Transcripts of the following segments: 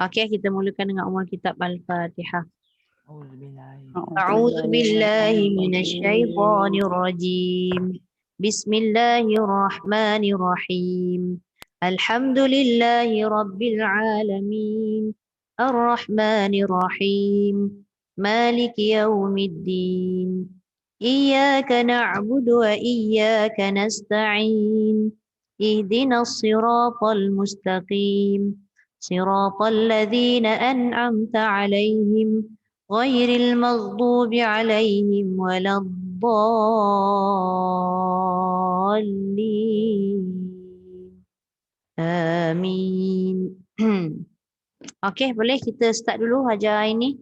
Okey, kita mulakan dengan umul kitab Al-Fatihah. A'udzubillahi A'udzu billahi minasyaitonir rajim. Bismillahirrahmanirrahim. Alhamdulillahi rabbil alamin. Arrahmanir rahim. Maliki yaumiddin. Iyyaka na'budu wa iyyaka nasta'in. Ihdinas siratal mustaqim. Siratal ladzina an'amta 'alaihim غير المغضوب عليهم ولا الضالين آمين. Okey, boleh kita start dulu Hajar ini.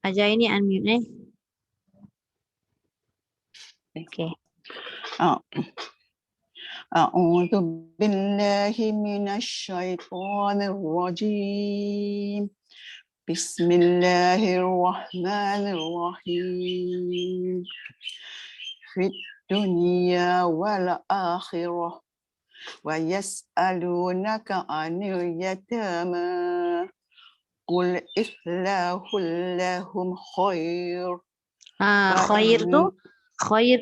Hajar ini unmute Okey. A'udzu billahi minasyaitonir rajim. Bismillahirrahmanirrahim. Fid dunya wal akhirah wa yas'alunaka 'anil yatama qul islahul lahum khair. Khair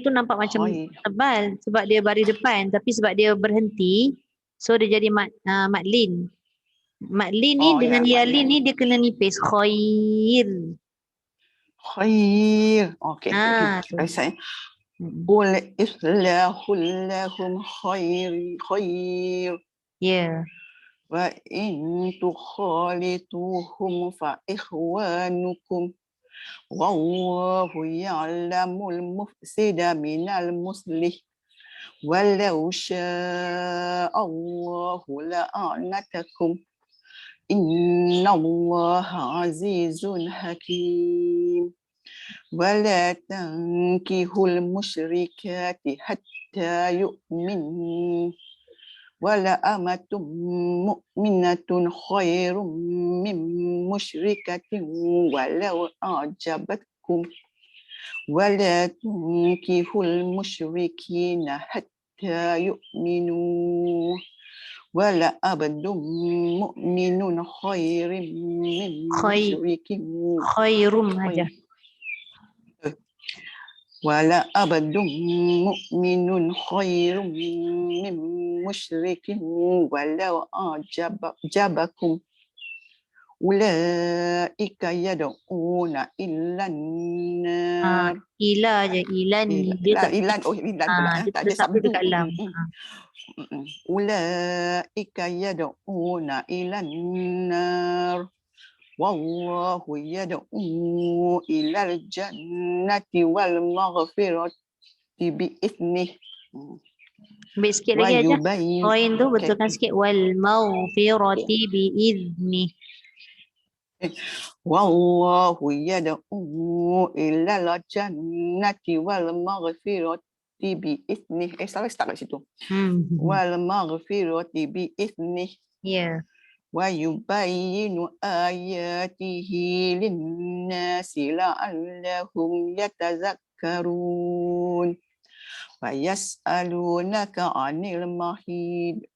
tu nampak macam tebal sebab dia baris depan, tapi sebab dia berhenti so dia jadi madlin. Madlin ni dengan yalin ni dia kena nipis. Khair. Okey. Saya qul islahul lahum khair. Ya. Wa in tukhalituhum fa ikhwanukum. Wallahu ya'lamul mufsida minal muslih. Walau syaa Allahu la'anatakum. Innallaha azizun hakim. Wala tankihul musyrikati hatta yu'min. Wala amatum mu'minatun khairum min musyrikatin walau a'jabatkum. Wala tankihul musyrikina hatta yu'minu. Wala abdum mu'minun khairim min musyrikin. Khairum aja. Wala abdum mu'minun khairum min musyrikin walau ajabakum. Ulaika yad'una illan nar. Ila je, ilan. Ilan pula. Tak ada sabdu dekat lam. Ulaika yad'una ilan nar. Wallahu yad'u ilal jannati wal maghfirati bi'ithnih. Ambil sikit lagi aja. Poin tu betulkan sikit. Wal maghfirati bi'ithnih. Wallahu yad'u ilal jannati wal maghfirati bi'ithnih. Salah start kat situ. Wal maghfirati bi'ithnih. Ya. Wa yubayyinu ayatihi lin-nasi la'allahum yatazakkarun. Wa yas'alunaka 'anil mahid.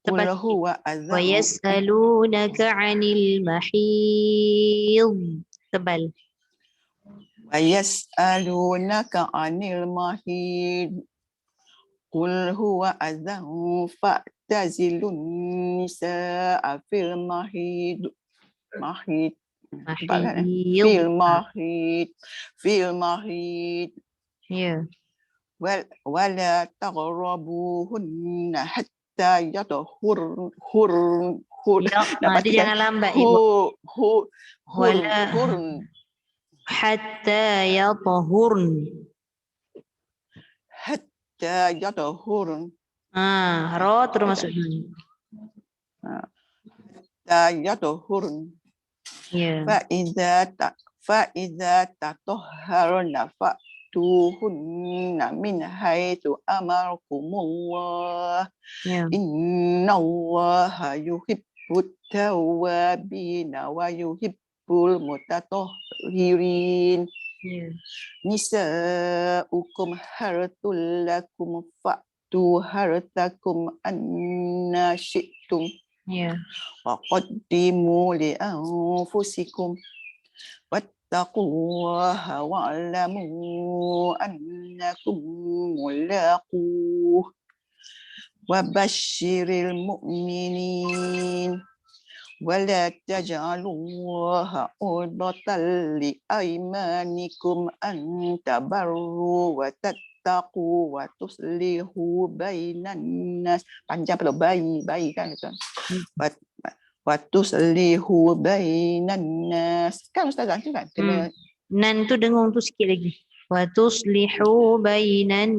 Qul huwa adhan. Wa yas'alunaka 'anil mahid. Tebal. Wa yas'alunaka 'anil mahid. Qul huwa adhan fa'tazilun nisaa fil mahid. Fil mahid. Ya. Wala taqrabuhunna hatta yatahurn. Dia jangan lambat ibu. Hatta yatahurn. Yatahurn. Ra terus masuk ni. Yatahurn. Ya. Fa idza tatahharna fa'tuhunna min haitsu amarkumullah. Innallaha yuhibbut tawwabina wa yuhibbul mutatahhirin. Nisa'ukum harthul lakum harthakum anna syi'tum Ya. wa qaddimu li anfusikum wattaqullaha wa'lamu annakum mulaquh wa basyiril mu'minin ولا تجعلوا الله عرضة لأيمانكم أن تبروا وتتقوا وتصلحوا بين الناس. Panjang perlu bayi kan Ustaz. وتصلحوا بين الناس. Kan Ustazah tu kan? Kena Nan tu dengung tu sikit lagi. Wa tuslihu bainan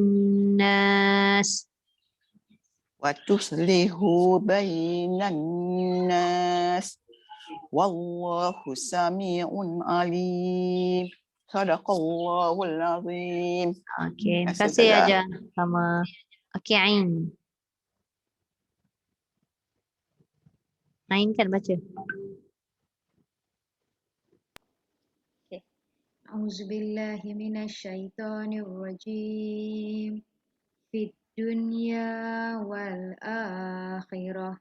nas. وتصلحوا بين الناس والله سميع عليم صدق الله العظيم. Okey, terima Terima kasih, kasih Ustazah. Aja. Sama. Okey, Ain. Ain kan baca. A'udzubillahi minasyaitonirrajim. Fid dunya wal akhirah.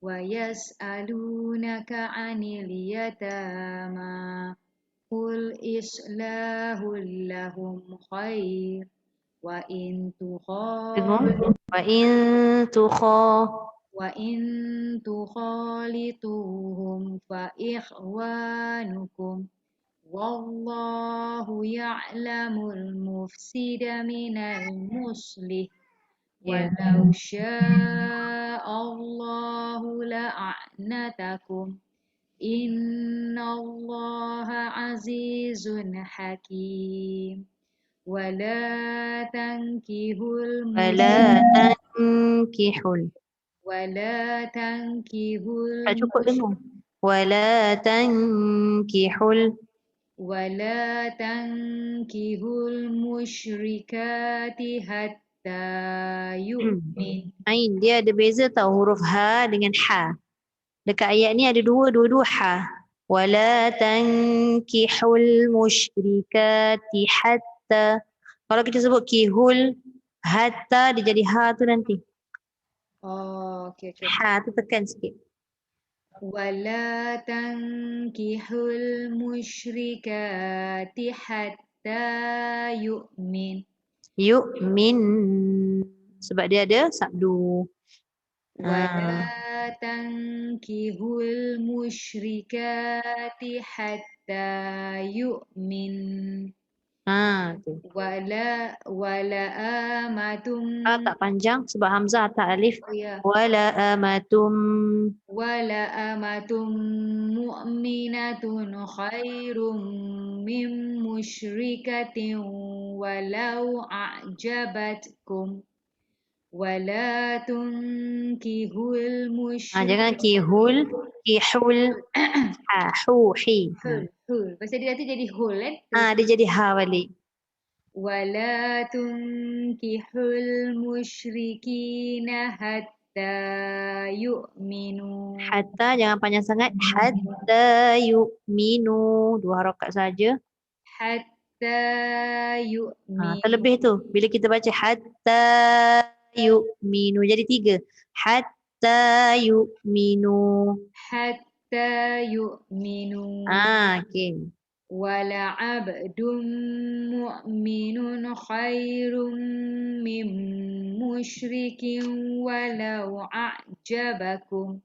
Wa yas'alunaka 'anil yatama. Qul islahul lahum khair. Wa in Dengung. Wa in tukhalituhum fa ikhwanukum. Wallahu ya'lamul mufsida minal muslih. Ya. Walau sya'allahu la'anatakum. Innallaha azizun hakim. Wala tankihul Wala tankihul. Tak cukup dengung. Wala tankihul. ولا تنكحوا المشركات حتى يؤمن. Ain, dia ada beza tau huruf ha dengan ha. Dekat ayat ni ada dua-dua ha. Wala tankihul musyrikati hatta. Kalau kita sebut kihul hatta dia jadi ha tu nanti. Oh, okay. Ha tu tekan sikit. ولا تنكحوا المشركات حتى يؤمن. Yu'min. Sebab dia ada sabdu. ولا تنكحوا المشركات حتى يؤمن. Tu. ولا أمة. Tak panjang sebab hamzah tak alif. Oh, ya. Wala amatum. وَلَأَمَةٌ مُؤْمِنَةٌ خَيْرٌ مِّن مُّشْرِكَةٍ وَلَوْ أَعْجَبَتْكُمْ وَلَا تُنكِحُوا Jangan kihul. Ha, hi. Hul. Pasal dia nanti jadi hul kan? Dia jadi ha balik. وَلَا تُنكِحُوا الْمُشْرِكِينَ حَتَّى يُؤْمِنُوا. Hatta jangan panjang sangat. Hatta yu'minu. 2 harakat saja. Hatta yu'minu. Terlebih tu. Bila kita baca hatta yu'minu. Jadi 3. Hatta yu'minu. Hatta yu'minu. Okey. Wala'abdun mu'minun khairun min musyrikin walau a'jabakum.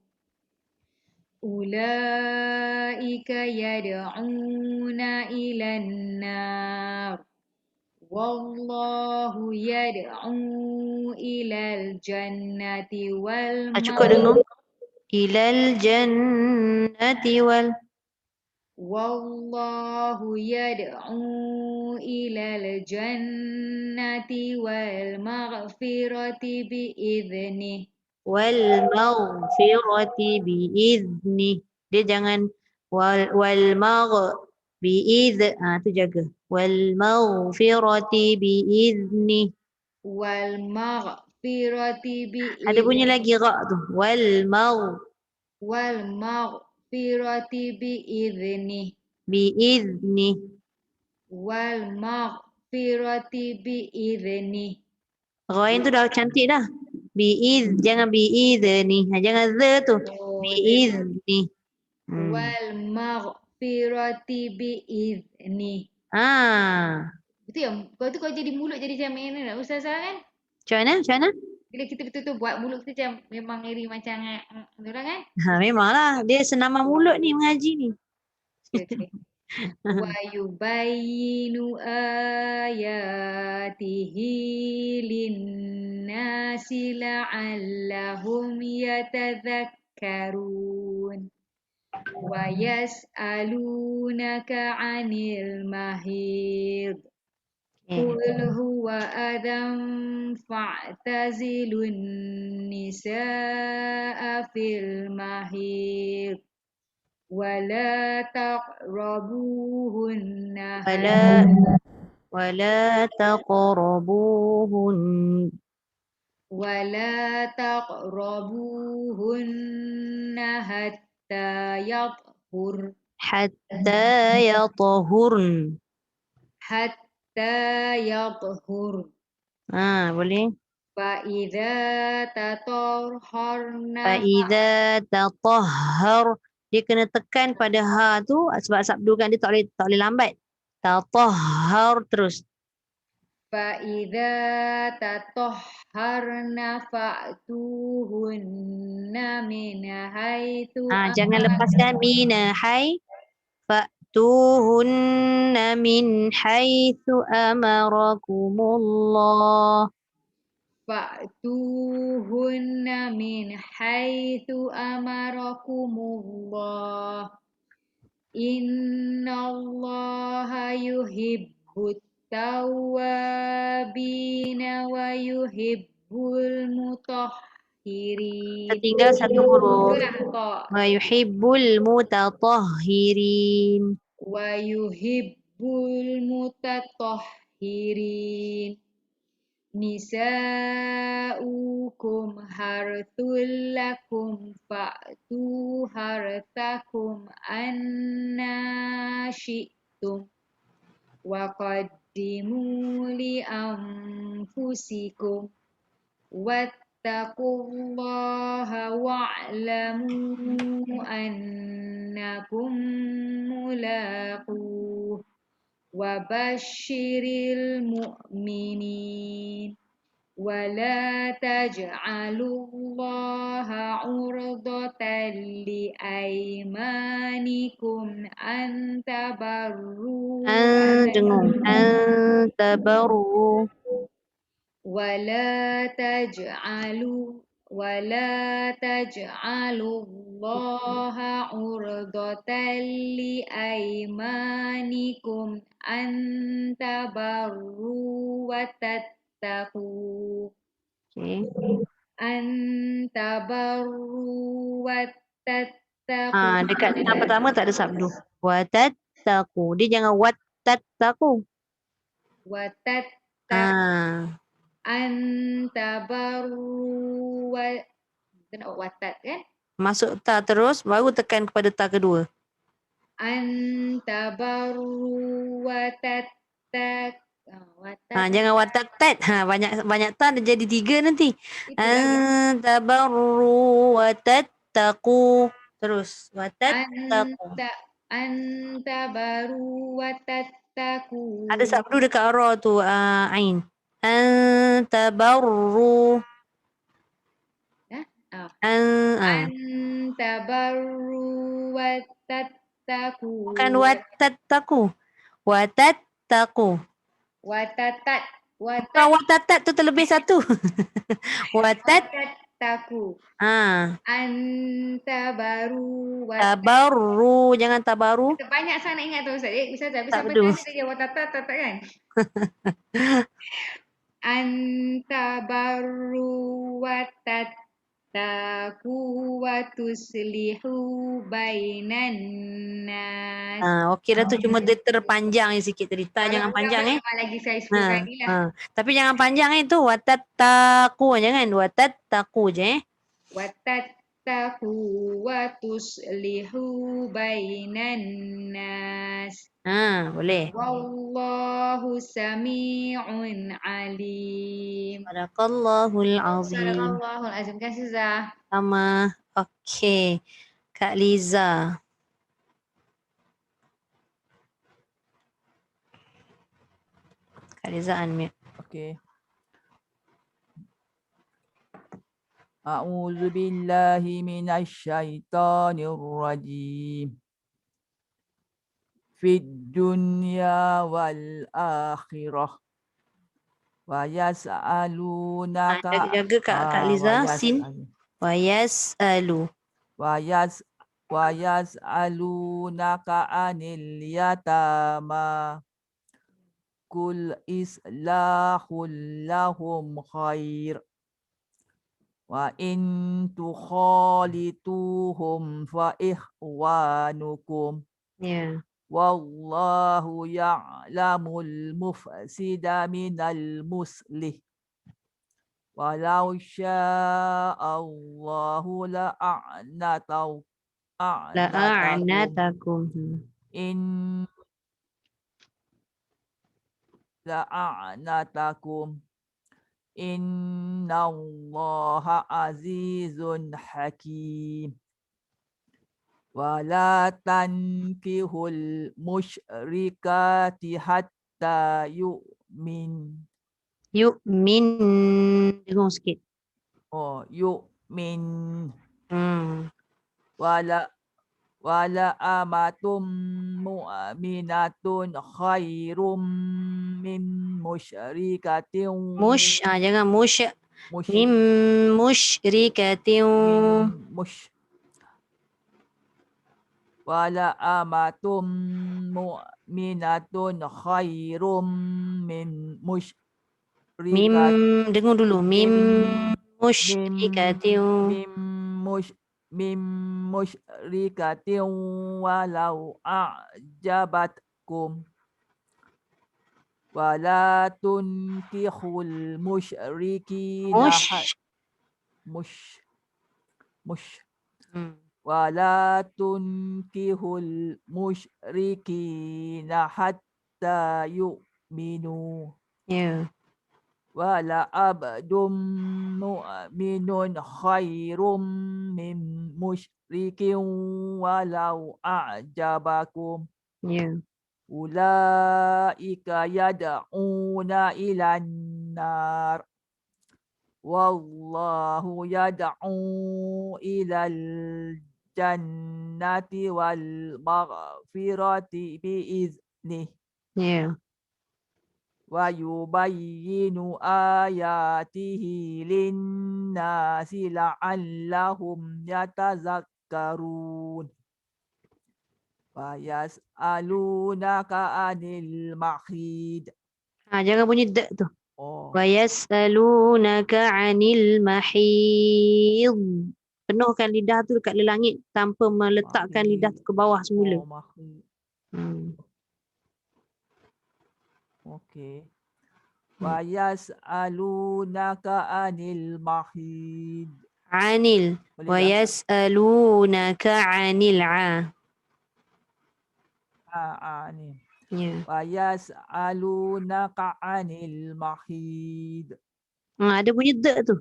Ulaika yad'una ilan nar. Wallahu yad'u ilal jannati wal Cukup dengung. Ilal jannati wal. Wallahu yad'u ilal jannati wal maghfirati bi'idhnih. Wal maghfirati bi'izni. Dia jangan wal magh bi'idh. Tu jaga. Wal maghfirati bi'izni. Wal maghfirati bi'izni. Ada bunyi lagi ra tu. Wal maghfirati bi'izni. Bi'izni. Wal maghfirati bi'izni. Ghain tu dah cantik dah. Bi'iz, jangan bi'izni. Jangan the tu. Oh, Bi'izni. wal maghfirati bi'izni. Betul ya? Kau tu kau jadi mulut jadi macam mana nak Ustazah kan? Macam mana? Macam mana? Bila kita betul-betul buat mulut kita macam memang iri macam orang kan? Memanglah. Dia senaman mulut ni mengaji ni. Okay. Wa yubayyinu ayatihi linnasi la'allahum yatadhakkarun. Wa yas'alunaka 'anil mahid. Qul huwa adam fa'tazilun nisaa fil mahid. ولا تقربوهن ولا تقربوهن ولا تقربوهن حتى يطهر حتى يطهرن. حتى يطهر. Boleh. فإذا تطهرن فإذا تطهر. Dia kena tekan pada ha tu sebab sabdu kan dia tak boleh lambat. Tatahhar terus. فإذا تطهرن فأتوهن من حيث Jangan lepaskan min hai. Fa'tuhunna min haitsu amarakumullah. فأتوهن من حيث أمركم الله إن الله يحب التوابين ويحب المطهرين. Tertinggal satu huruf. Wa mutatahhirin. ويحب المتطهرين. Nisa'ukum harthul lakum fa'tu harthakum anna syi'tum wa qaddimu li anfusikum wattaqullaha wa'lamu annakum mulaquh. Wabashiril mu'minin wala taj'alullaha 'urdatan li aymanikum antabarru ولا تجعلوا الله عرضة لأيمانكم أن تبروا وتتقوا Dekat yang pertama tak ada sabdu. Watattaqu. Dia jangan watattaqu. Antabaru watat kan? Masuk ta terus baru tekan kepada ta kedua. Antabaru watattak. Jangan watattat. Banyak ta dia jadi 3 nanti. Antabaru watattaqu. Terus watattaqu. Antabaru watattaqu. Ada sabdu dekat ra tu ain. Antabarru. Antabarru watattaqu. Bukan watattaqu. Watattaqu. Watatat tu terlebih satu. Watattaqu. Antabaru tabarru. Jangan tabaru. Banyak sangat ingat tu Ustaz. Ustaz tapi sampai tadi dia watatat kan? Antabarru watattaqu wa tuslihu bainan nas. Okey dah tu cuma dia terpanjang sikit tadi. Ta jangan panjang lagi saya 10 kali lah. Tapi jangan panjang tu watattaqu jangan watattaqu je tattaqu wa tuslihu bainan nas. Boleh. Wallahu sami'un alim. Barakallahu azim. Sadaqallahul azim. Kan Ustazah? Sama. Okey. Kak Liza. Kak Liza unmute. Okey. A'udzu billahi minasy syaithanir rajim. Fid dunya wal akhirah. Wa yas'alunaka Jaga Kak Liza. Sin. Wa yas'alu. wa yas'alunaka anil yatama. Kul islahul lahum khair. Wa in tukhalituhum fa ikhwanukum. Ya. Wallahu ya'lamul mufsida minal muslih. Walau sya'allahu La'a'natakum. La'anatakum innallaha azizun hakim. Wala tankihul musyrikati hatta yu'min. Yu'min. Dengung sikit. Yu'min. Wala amatum mu'minatun khairum min musyrikatin. Jangan min musyrikatin. Wala amatum mu'minatun khairum min musyrikatin. Dengung dulu. Min musyrikatin. Min musyrikatin walau a'jabatkum. Wala tunkihul musyrikina Wala tunkihul musyrikina hatta yu'minu. Ya. Wala abdum mu'minun khairum min musyrikin walau a'jabakum. Ya. Ulaika yad'una ilan nar. Wallahu yad'u ilal jannati wal maghfirati biiznih. Ya. Wa yubayyinu ayatihi linnasi la'allahum yatazakkarun. Wa yas'alunaka anil mahid. Jangan bunyi dak tu. Wa yas'alunaka 'anil mahid. Penuhkan lidah tu dekat langit tanpa meletakkan lidah tu ke bawah semula. Okey. Wa yas'alunaka anil mahid. Anil. Wa yas'alunaka 'anil Ni. Ya. Wa yas'alunaka anil mahid. Ada bunyi dak tu.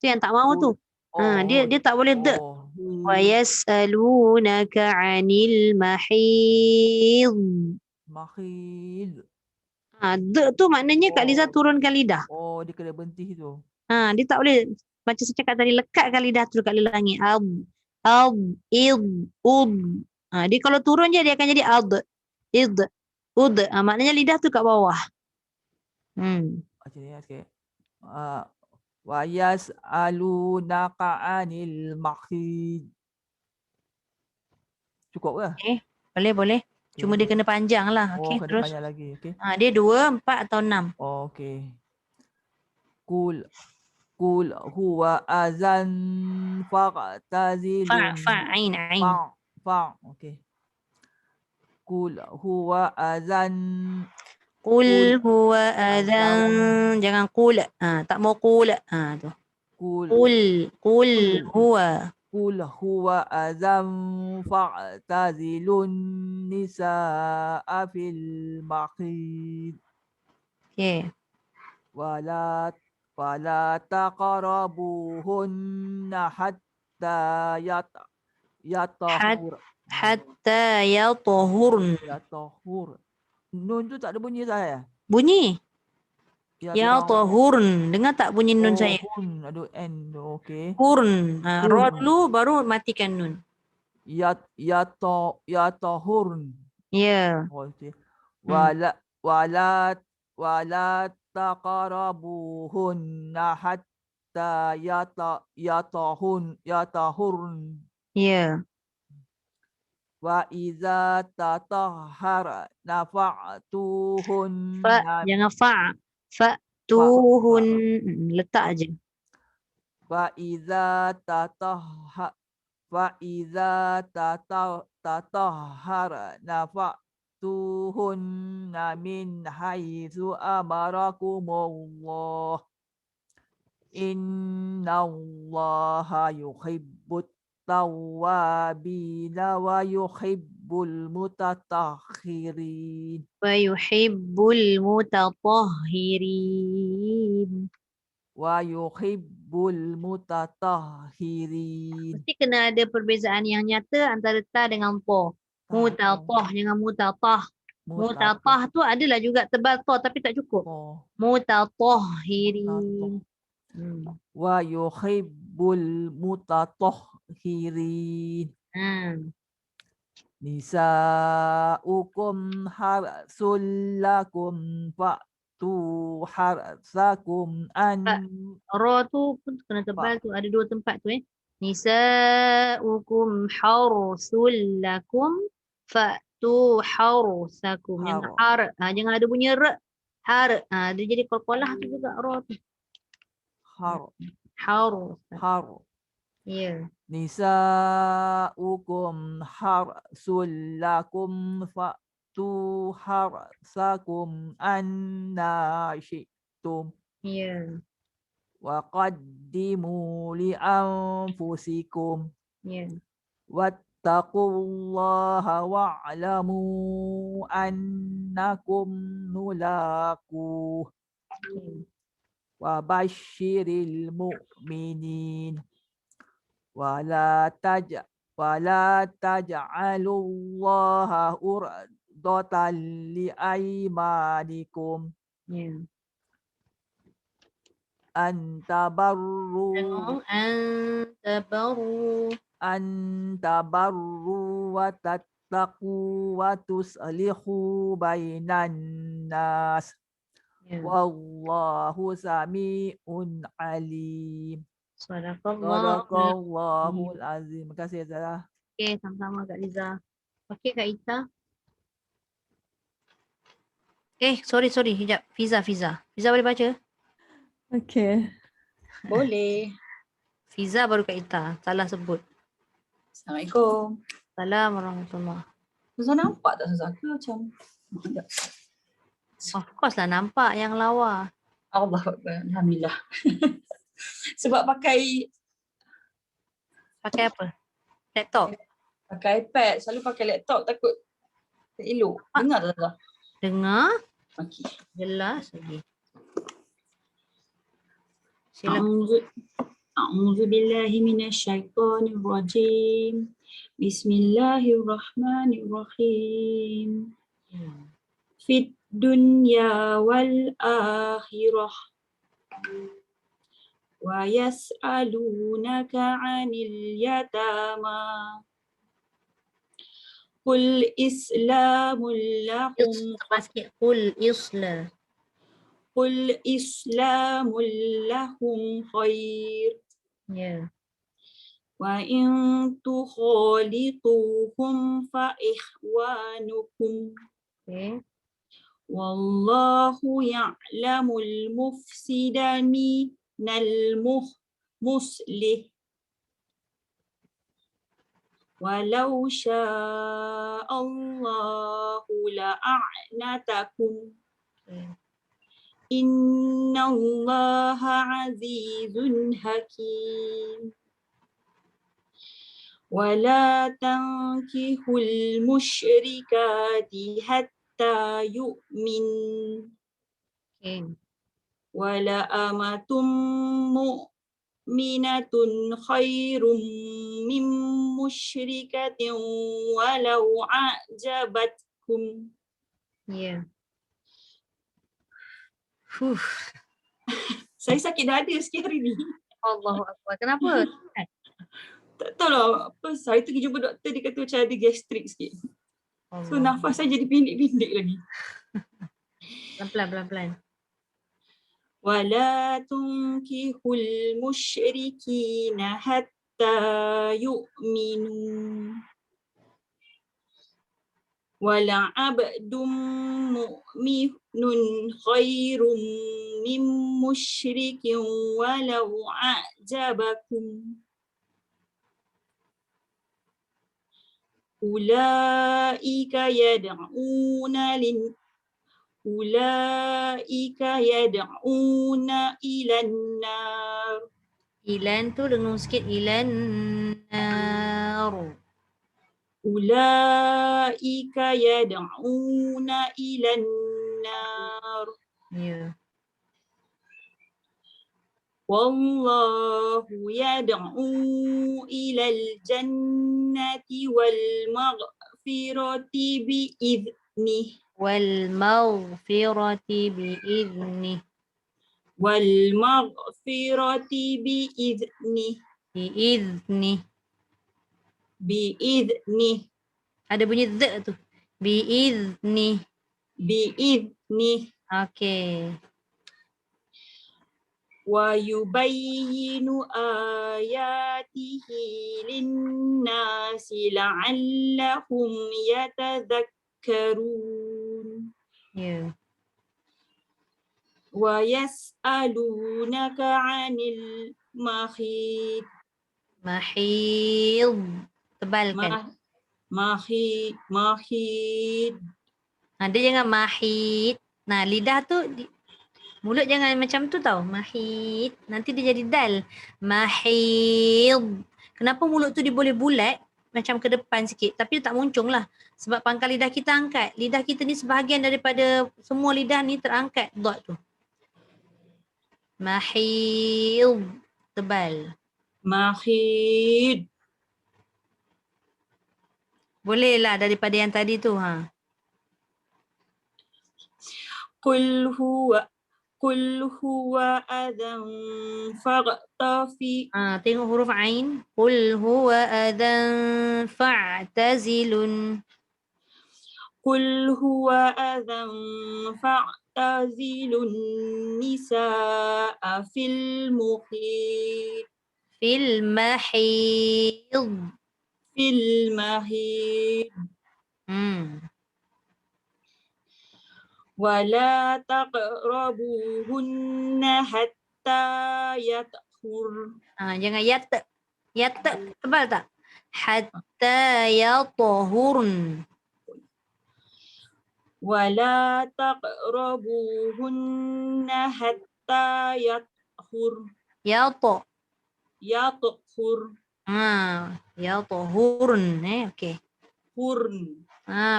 Tu yang tak mau tu. Dia tak boleh dak. Wa yas'alunaka 'anil mahid. Mahid. Dak tu maknanya Kak Liza turunkan lidah. Dia kena berhenti tu. Dia tak boleh macam saya cakap tadi, lekatkan lidah tu dekat langit. Dia kalau turun je dia akan jadi maknanya lidah tu kat bawah. Macam ni sikit. Wa yas'alunaka 'anil mahid. Cukup ke? Boleh. Cuma dia kena panjang lah. Okey, kena terus. panjang lagi. Okay. Dia 2, 4 atau 6. Okey. Kul huwa azan fa'tazilun. Ain. Okey. Kul huwa azan. Qul huwa adhan. Jangan qul. Tak mau qul. Tu. Qul huwa. Qul huwa azam fa'tazilun nisa'a fil mahid. Okey. Wala taqrabuhunna hatta yatahur. Hatta yatahurn. Yatahur. Nun tu tak ada bunyi saya. Bunyi. Yatahurn. Dengar tak bunyi nun saya? Hun ada N tu. Okey. Hurn. Ra Hurn. dulu baru matikan nun. Yatahurn. Ya. Oh, okey. Wala taqrabuhunna hatta yatahurn. Ya. Wa iza tatahharna fa'tuhunna Jangan fa'tuhun. Letak aje. wa iza tatahharna fa'tuhunna min haitsu amarakumullah. Innallaha yuhibbut tawwabina wa yuhibbul mutatahhirin. Wa yuhibbul mutatahhirin. Wa yuhibbul mutatahhirin. Mesti kena ada perbezaan yang nyata antara ta dengan po. Mutatah dengan mutatah. Mutatah tu adalah juga tebal ta tapi tak cukup. Mutatahhirin. Wa yuhibbul mutatahhirin. Nisa'ukum harsul lakum fa'tu harsakum Ra tu pun kena tebal tu. Ada dua tempat tu Nisa'ukum harsul lakum fa'tu harsakum. Jangan ada bunyi ra. Dia jadi qalqalah tu juga ra tu. Har. Ya. Nisa'ukum harsul lakum fa'tu harsakum anna syi'tum. Ya. Wa qaddimu li anfusikum. Ya. Wattaqullaha wa'lamu annakum mulaquh. Wa basyiril mu'minin. Wala taj'alullaha urdatan li aymanikum. Antabarru wa tattaqu wa tuslihu bainan nas. Wallahu sami'un alim. Sadaqallahul azim. Terima kasih Zara. Okey, sama-sama Kak Liza. Okey Kak Ita. Sorry. Sekejap. Fiza boleh baca? Okey. Boleh. Fiza baru Kak Ita. Salah sebut. Assalamualaikum. Assalamualaikum warahmatullahi. Susah nampak tak Susah ke macam? Of course lah nampak yang lawa. Allah Akbar. Alhamdulillah. Sebab pakai apa? Laptop? Pakai iPad. Selalu pakai laptop takut tak elok. Dengar tak Susah? Dengar. Okey. Jelas lagi. A'udzu billahi minasyaitonir rajim. Bismillahirrahmanirrahim. Fit dunya wal akhirah. Wa yas'alunaka 'anil yatama. Qul islamul lakum Qul islamul lahum khair. Ya. Wa in tukhalituhum fa ikhwanukum. Okay. Wallahu ya'lamul mufsida minal muslih. Walau sya'allahu la'anatakum. Innallaha azizun hakim. ولا تنكحوا المشركات حتى يؤمن Okay. ولأمة مؤمنة خير من مشركة ولو أعجبتكم. Yeah. Fuh. Saya sakit dada sikit hari ni. Allahu Akbar. Kenapa? Tak tahu lah apa, saya tu pergi jumpa doktor, dia kata macam ada gastrik sikit. So Allah. nafas saya jadi pendek-pendek lagi. Pelan-pelan. ولا تنكحوا المشركين حتى يؤمنوا ولعبد مؤمن خير من مشرك ولو أعجبكم أولئك يدعون إلى النار. Ilan tu dengung sikit. Ilan nar. أولئك يدعون إلى النار. Ya. والله يدعو إلى الجنة والمغفرة بإذنه. والمغفرة بإذنه. والمغفرة بإذنه. بإذنه. Ada bunyi z tu. Bi'izni. بإذنه. Okay. ويبين آياته للناس لعلهم يتذكرون. Ya. ويسألونك عن المحيط. Mahid. Tebalkan. محيط. Dia jangan mahid. Nah, lidah tu mulut jangan macam tu tau. Mahid. Nanti dia jadi dal. Mahid. Kenapa mulut tu dia boleh bulat macam ke depan sikit tapi tak muncung lah. Sebab pangkal lidah kita angkat. Lidah kita ni sebahagian daripada semua lidah ni terangkat dot tu. Mahid. Tebal. محيط. Boleh lah daripada yang tadi tu. قل هو أذى فاغتفي. Tengok huruf Ain. Qul huwa adhan fa'tazilun. قل هو أذى فاعتزلوا النساء في المحيط. Fil mahid. في المحيط. ولا تقربوهن حتى يطهر. Jangan yata. Yata tebal tak? Hatta yatahurn. ولا تقربوهن حتى يطهر. Yata. يطهر. Yatahurn. Okay. هرن.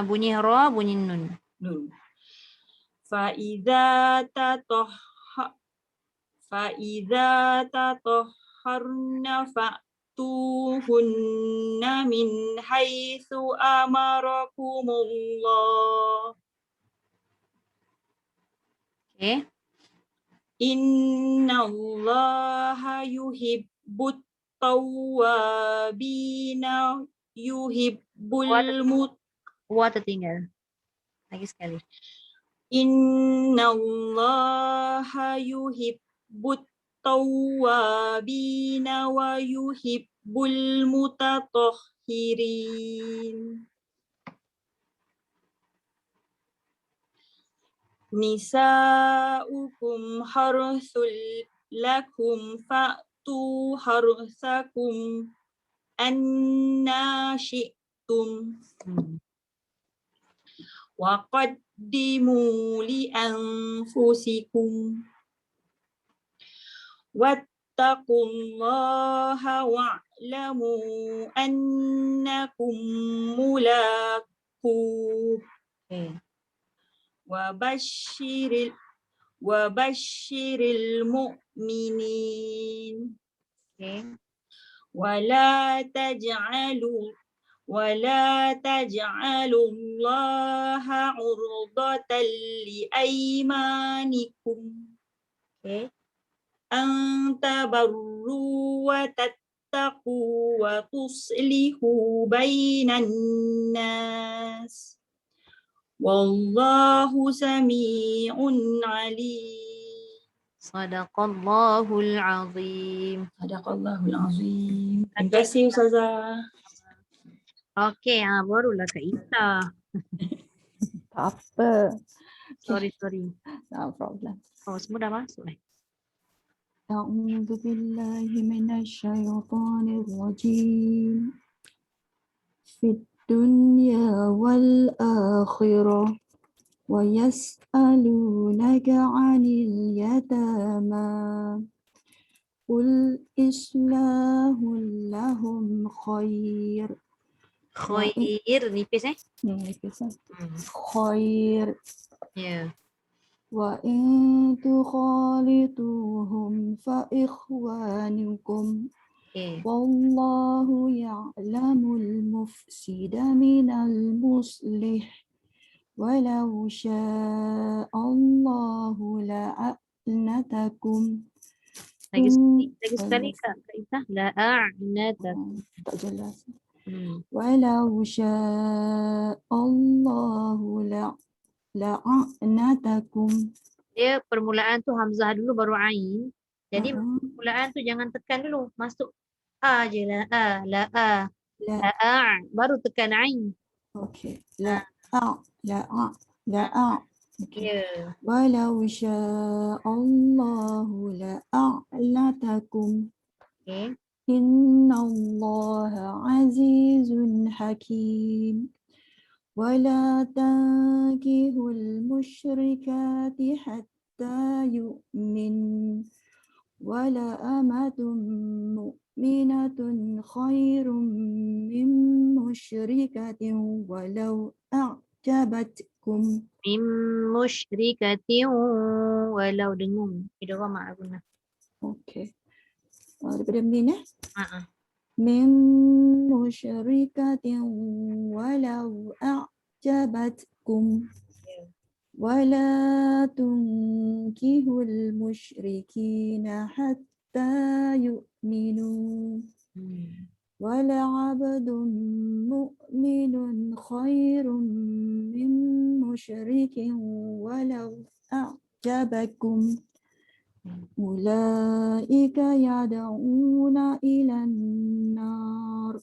Bunyi ra, bunyi nun. nun. فإذا تطهرن فأتوهن من حيث أمركم الله. Okay. إن الله يحب التوابين يحب Wa tertinggal. Lagi sekali. Inna Allah yuhibbut tawwabina wa yuhibbul mutatahhirin. Nisa'ukum harthul lakum fa'tu harthakum anna syi'tum. Wa qaddimu li anfusikum wattaqullaha wa'lamu annakum mulaquh. Wabashiril mu'minin. ولا تجعلوا الله عرضة لأيمانكم أن تبروا وتتقوا وتصلحوا بين الناس والله سميع عليم. Sadaqallahul azim. Sadaqallahul azim. Terima kasih Ustazah. Okey, barulah Kak Ita. Tak apa. Sorry. No problem. Oh, semua dah masuk eh? أعوذ بالله من الشيطان الرجيم في الدنيا والآخرة ويسألونك عن اليتامى قل إصلاح لهم خير Khair, nipis eh? خير Ya. وإن تخالطوهم فإخوانكم والله يعلم المفسد من المصلح ولو شاء الله لأعنتكم. Lagi sekali Kak Ita. La'a'natakum. Tak jelas. ولو شاء الله لأعنتكم. Dia permulaan tu hamzah dulu baru ain. Jadi permulaan tu jangan tekan dulu. Masuk a je lah. La'a. Baru tekan ain. Okey. La'a. Ya. ولو شاء الله لأعنتكم. إن الله عزيز حكيم. ولا تنكحوا المشركات حتى يؤمن ولا أمة مؤمنة خير من مشركة ولو أعجبتكم. Min musyrikatin walau dengung. Idgham ma'guna. Okey. Daripada min من مشركة ولو أعجبتكم ولا تنكحوا المشركين حتى يؤمنوا ولعبد مؤمن خير من مشرك ولو أعجبكم أولئك يدعون إلى النار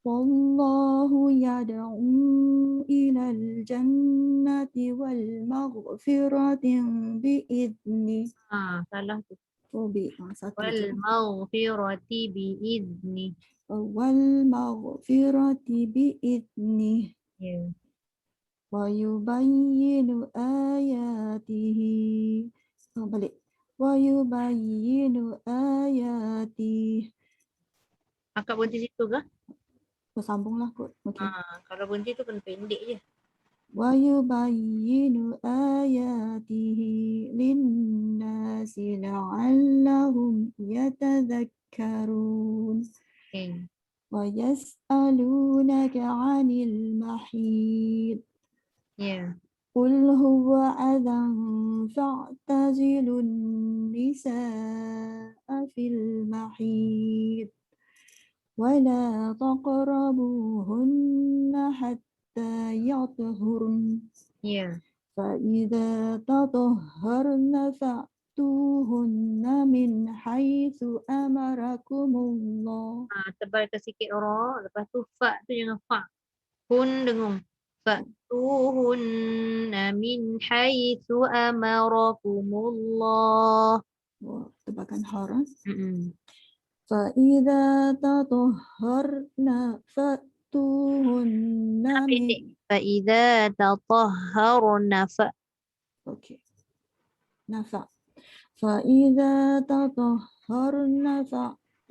والله يدعو إلى الجنة والمغفرة بإذنه. Salah tu. والمغفرة bi'izni. والمغفرة بإذنه. ويبين آياته. ويبين آياته. Akak berhenti situ ke? Bersambunglah kot. Okay. Kalau berhenti tu kena pendek je. ويبين آياته للناس لعلهم يتذكرون. ويسألونك عن المحيض. قل هو أذى فاعتزلوا النساء في المحيض ولا تقربوهن حتى يطهرن. فإذا تطهرن فأتوهن من حيث أمركم الله. Tebalkan sikit ra, lepas tu fa tu jangan fa. Hun dengung. Fa'tuhunna min haitsu amarakumullah. Tebalkan hara. فإذا تطهرن فأتوهن من فإذا تطهرن أوكي نفع فإذا تطهرن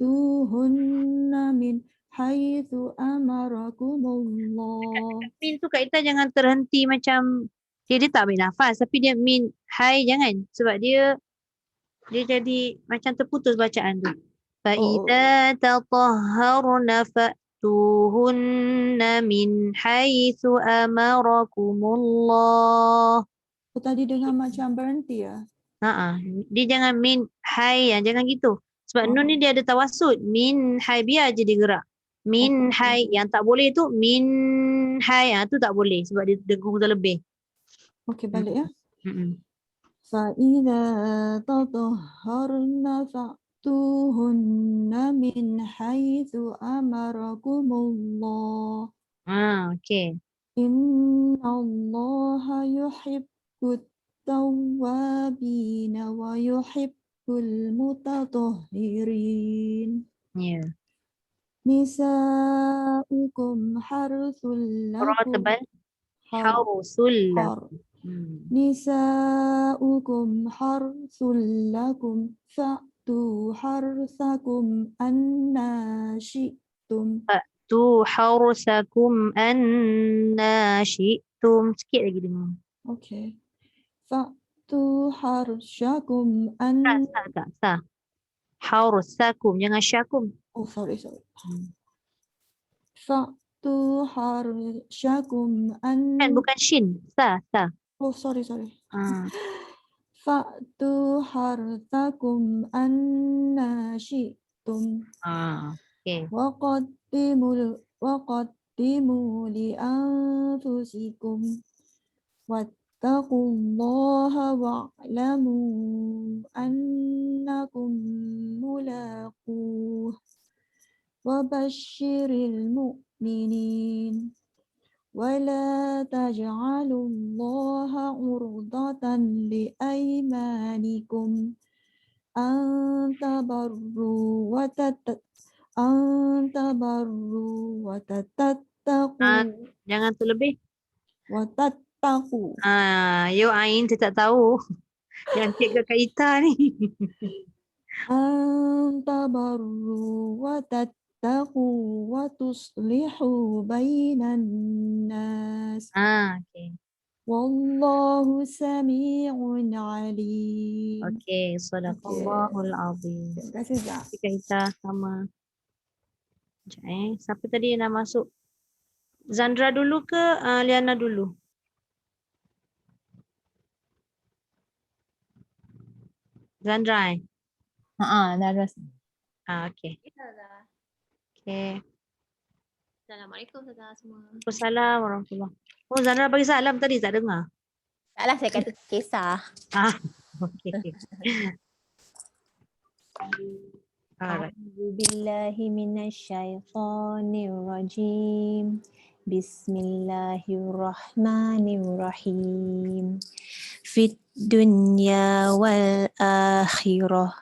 fa'tuhunna min haitsu amarakumullah. Min tu Kak Ita jangan terhenti macam dia tak ambil nafas tapi dia min hai jangan sebab dia jadi macam terputus bacaan tu. Fa idza tatahharna fa'tuhunna min haitsu amarakumullah. Tadi dengar macam berhenti ya. Dia jangan min hai jangan gitu. Sebab nun ni dia ada tawasud. Min hai biar je dia gerak. Min hai yang tak boleh tu min hai tu tak boleh sebab dia dengung terlebih. Okey, balik ya. فَإِذَا تَطَهَّرْنَ فَأْتُوهُنَّ مِنْ حَيْثُ أَمَرَكُمُ اللَّهُ. Okey. إِنَّ اللَّهَ يُحِبُّ التَّوَّابِينَ وَيُحِبُّ الْمُتَطَهِّرِينَ. Ya. نِسَاؤُكُمْ حَرْثٌ Surah لَكُمْ. tebal. Hausul. نساؤكم حرث لكم فأتوا حرثكم أنّا شئتم. Fa'tu hausakum anna syi'tum. Sikit lagi dengar. Okay. فأتوا حرثكم أنّا. Sah. Hausakum jangan syakum. Oh, sorry. فأتوا حرثكم أنّا. Bukan shin. Sah. Oh, sorry. فأتوا حرثكم أنّا شئتم. Okay. وقدموا لأنفسكم واتقوا الله واعلموا أنكم ملاقوه وبشر المؤمنين ولا تجعلوا الله عرضة لأيمانكم أن تبروا وتتقوا. Jangan terlebih. وتتقوا. You Ain tak tahu. Yang tiga Kak Ita ni. أن تبروا وتتقوا وتصلحوا بين الناس. Okay. والله سميع عليم. Okay. Sadaqallahul azim. Terima kasih, Zak. Kak Ita sama. Sekejap, siapa tadi yang nak masuk? Zandra dulu ke Liana dulu? Zandra Zandra. Okay. Okay. Assalamualaikum semua. Waalaikumsalam warahmatullahi. Oh, Zandra bagi salam tadi tak dengar. Taklah saya kata kisah. Okay. A'udzu billahi minasyaitonir rajim. Bismillahirrahmanirrahim. Fid dunya wal akhirah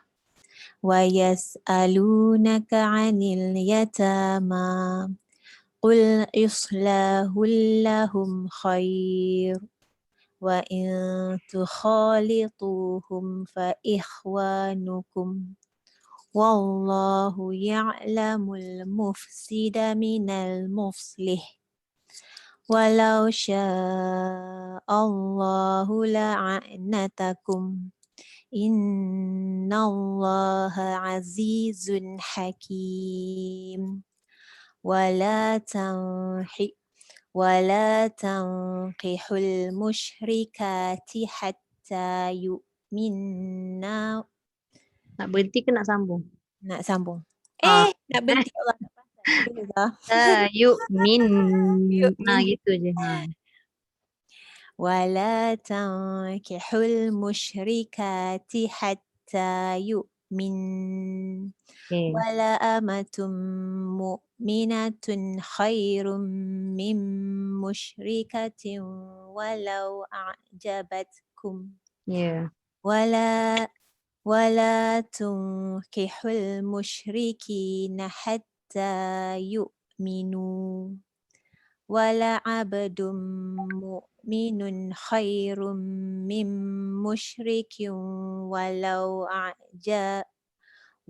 wa yas'alunaka 'anil yatama qul islahul lahum khair wa in tukhalituhum fa ikhwanukum wallahu ya'lamul mufsida minal muslih walau sya'allahu la'anatakum innallaha azizun hakim wala tanqihul musyrikati hatta yu'minna. Nak berhenti ke nak sambung? Nak sambung. Nak berhenti Allah nak pasal. Yu'min. Gitu je. Wala tankihul musyrikati hatta yu'min. Wala amatum mu'minatun khairum min musyrikatin walau a'jabatkum. Wala tunkihul musyrikina hatta yu'minu. Wala abdum mu'minun khairum min musyrikin walau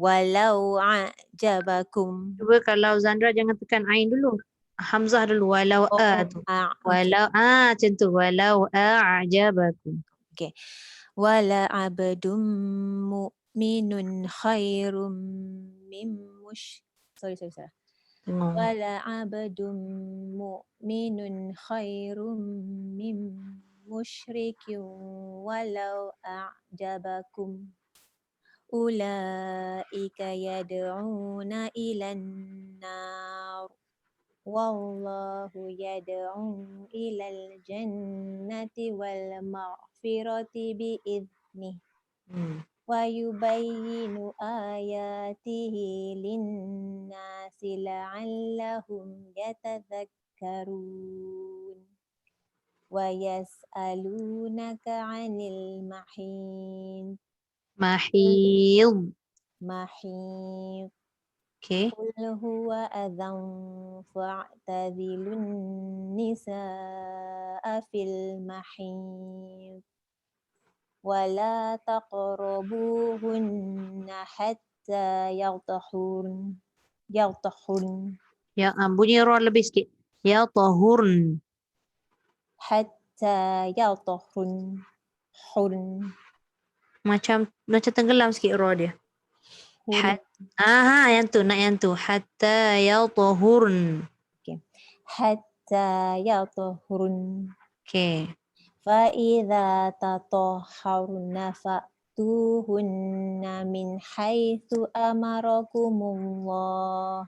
walau a'jabakum. Cuba kalau Zandra jangan tekan ain dulu. Hamzah dulu. Walau a tu. Walau macam tu. Walau a'jabakum. Okay. Wala abdum mu'minun khairum min sorry. Tengok. Wala abdum mu'minun khairum min musyrikin walau a'jabakum. Ulaika yad'una ilan nar. Wallahu yad'u ilal jannati wal maghfirati bi'idnih. Wa yubayyinu ayatihi linnasi la'allahum yatadhakkarun. Wa yas'alunaka 'anil Mahid. Okay. Qul huwa adhan fa'tazilun nisaa fil mahid wa la taqrabuhunna hatta yatahurun. Ya, bunyi ra lebih sikit. Ya tahurn. Hatta yatahurun. Macam tenggelam sikit ra dia. Yang tu, nak yang tu. Hatta yatahurn. Okay. Hatta yatahurun. Okay. Fa'idha tatahharna fa'tuhunna min haitsu amarakumullah.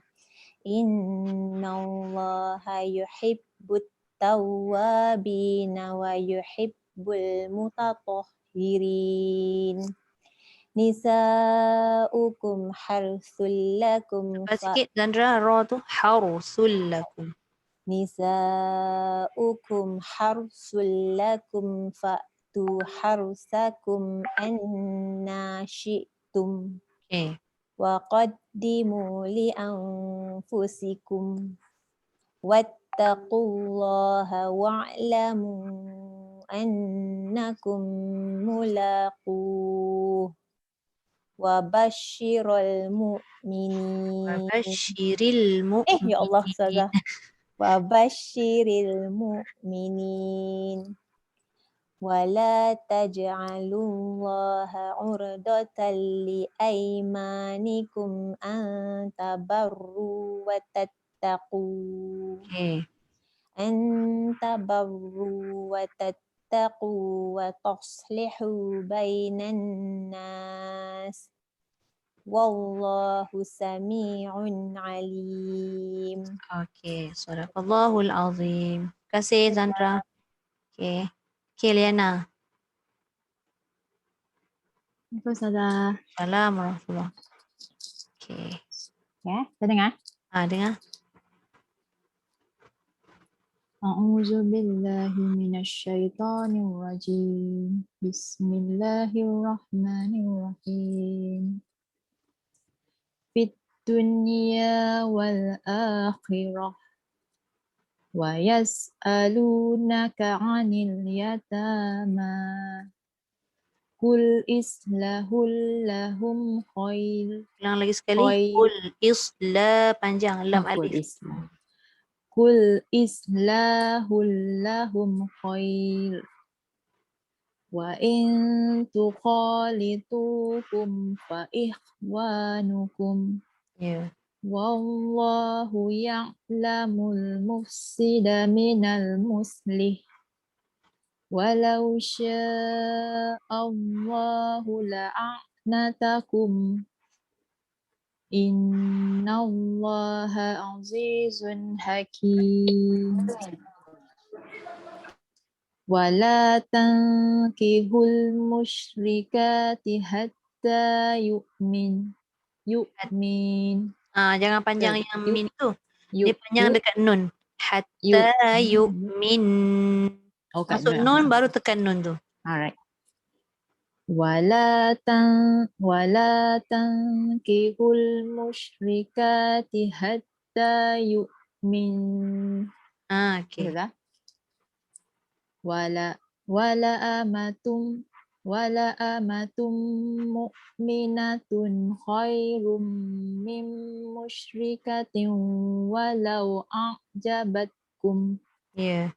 Innallaha yuhibbut tawwabina wa yuhibbul mutatahhirin. Nisa'ukum harsul lakum Sikit Zandra, ra tu. Harsul lakum. Nisa'ukum harsul lakum fa'tu harsakum anna syi'tum. Okay. Wa qaddimu li anfusikum. Wattaqullaha wa'lamu annakum mulaquh. Wa basyiril mu'minin. Ya Allah, Ustazah. Wa basyiril mu'minin. Wa la taj'alullaha 'urdatan li aymanikum an tabarru wa tattaqu. An tabarru wa tattaqu wa tuslihu bainan nas. Wallahu sami'un alim. Okay, sadaqallahul azim. Terima kasih Zandra. Okay. Okay, Liana. Ustazah. Assalamualaikum warahmatullahi. Okay. Ya, kita dengar. Dengar. A'udzu billahi minasyaitonir rajim. Bismillahirrahmanirrahim. Fid dunya wal akhirah. Wa yas'alunaka 'anil yatama. Qul islahul lahum khair. Ulang lagi sekali. Qul isla panjang lam alif. Qul islahul lahum khair. Wa in tukhalitukum fa ikhwanukum. Ya. Wallahu ya'lamul mufsida minal muslih. Walau sya'allahu la'anatakum. Innallaha azizun hakim. Wala tankihul musyrikati hatta yu'min. Jangan panjang yang min tu. Dia panjang dekat nun. Hatta yu'min. Masuk nun baru tekan nun tu. Alright. Wala tankihul musyrikati hatta yu'min. Okay. Wala amatum wala amatum mu'minatun khairum min musyrikatin walau a'jabatkum. Ya.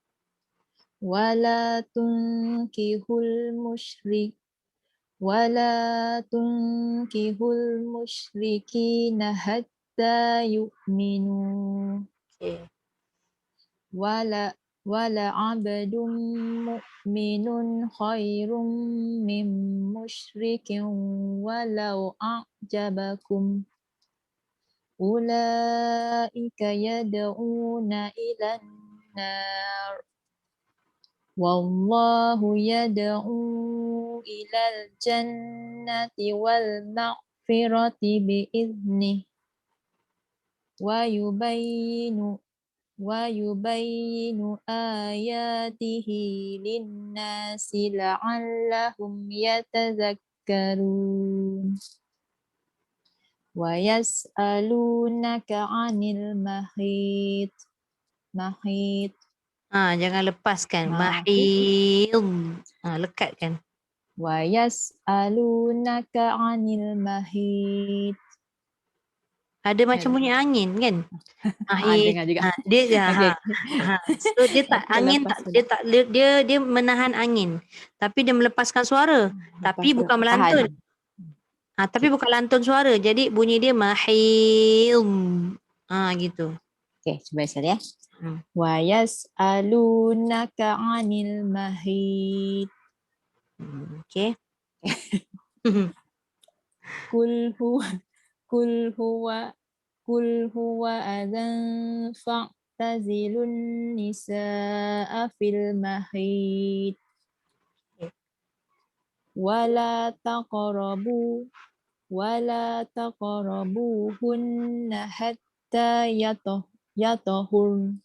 Wala tunkihul musyrikina hatta yu'minu. Okay. Wala abdun mu'minun khairum min musyrikin walau a'jabakum. Ulaika yad'una ilan nar. Wallahu yad'u ilal jannati wal maghfirati bi'iznih. Wa yubayyinu ayatihi linnasi la'allahum yatazakkarun. Wa yas'alunaka 'anil mahid. Jangan lepaskan. Okey. Mahid. Lekatkan. Wa yas'alunaka 'anil mahid. Ada macam bunyi angin kan? Mahid. Dengar juga. Dia So dia tak angin Lepas tak dia menahan angin. Tapi dia melepaskan suara. Tapi bukan melantun. Tapi bukan lantun suara. Jadi bunyi dia mahid. Gitu. Okey, cuba sekali ya. Wa yas'alunaka 'anil mahid. Okey. Kul huwa adzan fa'tazilun nisaa fil mahid. Wala taqrabuhunna hatta yatahurn.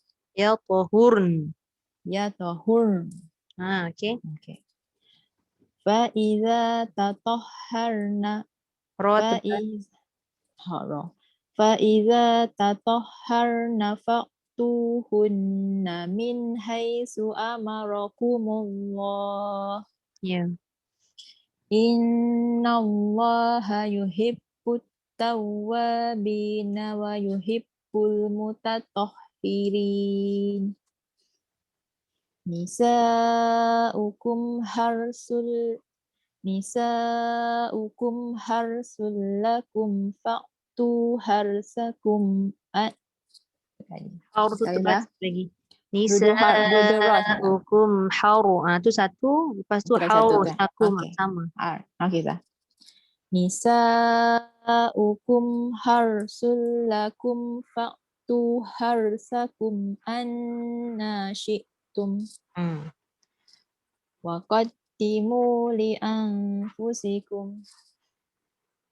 Okey. Fa'iza tatahharna fa'tuhunna min haitsu amarakumullah. Ya. Innallaha yuhibbut tawwabina wa yuhibbul mutatahhirin. Nisa'ukum harsul lakum fa'tu harsakum lagi. Nisa'ukum haru. Tu satu, lepas tu haru sakum sama. Okey dah. Nisa'ukum harsul lakum fa'tu harsakum anna syi'tum. Wa qaddimu li anfusikum.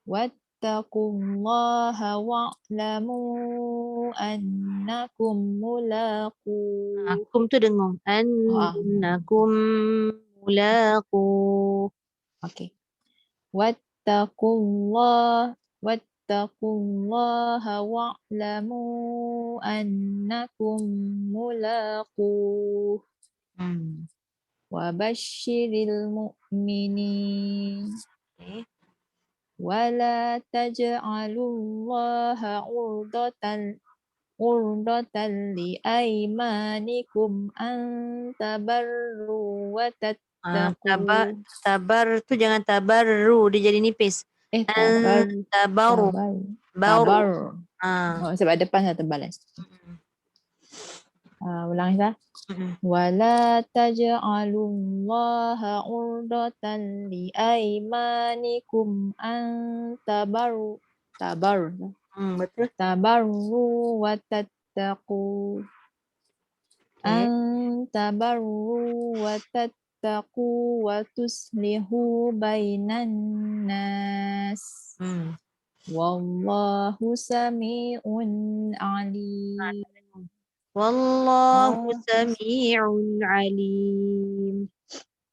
Wattaqullaha wa'lamu annakum mulaqu. Akum tu dengung. Annakum mulaqu. Okey. Wattaqullaha wa'lamu annakum mulaqu. Wa basyiril mu'minin. Wala taj'alullaha urdatan li aymanikum an tabarru wa tattaqu. Tabar tu jangan tabarru, dia jadi nipis. Tabarru. Sebab depan dah tebal. Ulang dah. Wala taj'alullaha urdatan li aymanikum an tabarru. Betul. Tabarru wa tattaqu. An tabarru wa tattaqu wa tuslihu bainan nas. Wallahu sami'un alim. Wallahu sami'un alim.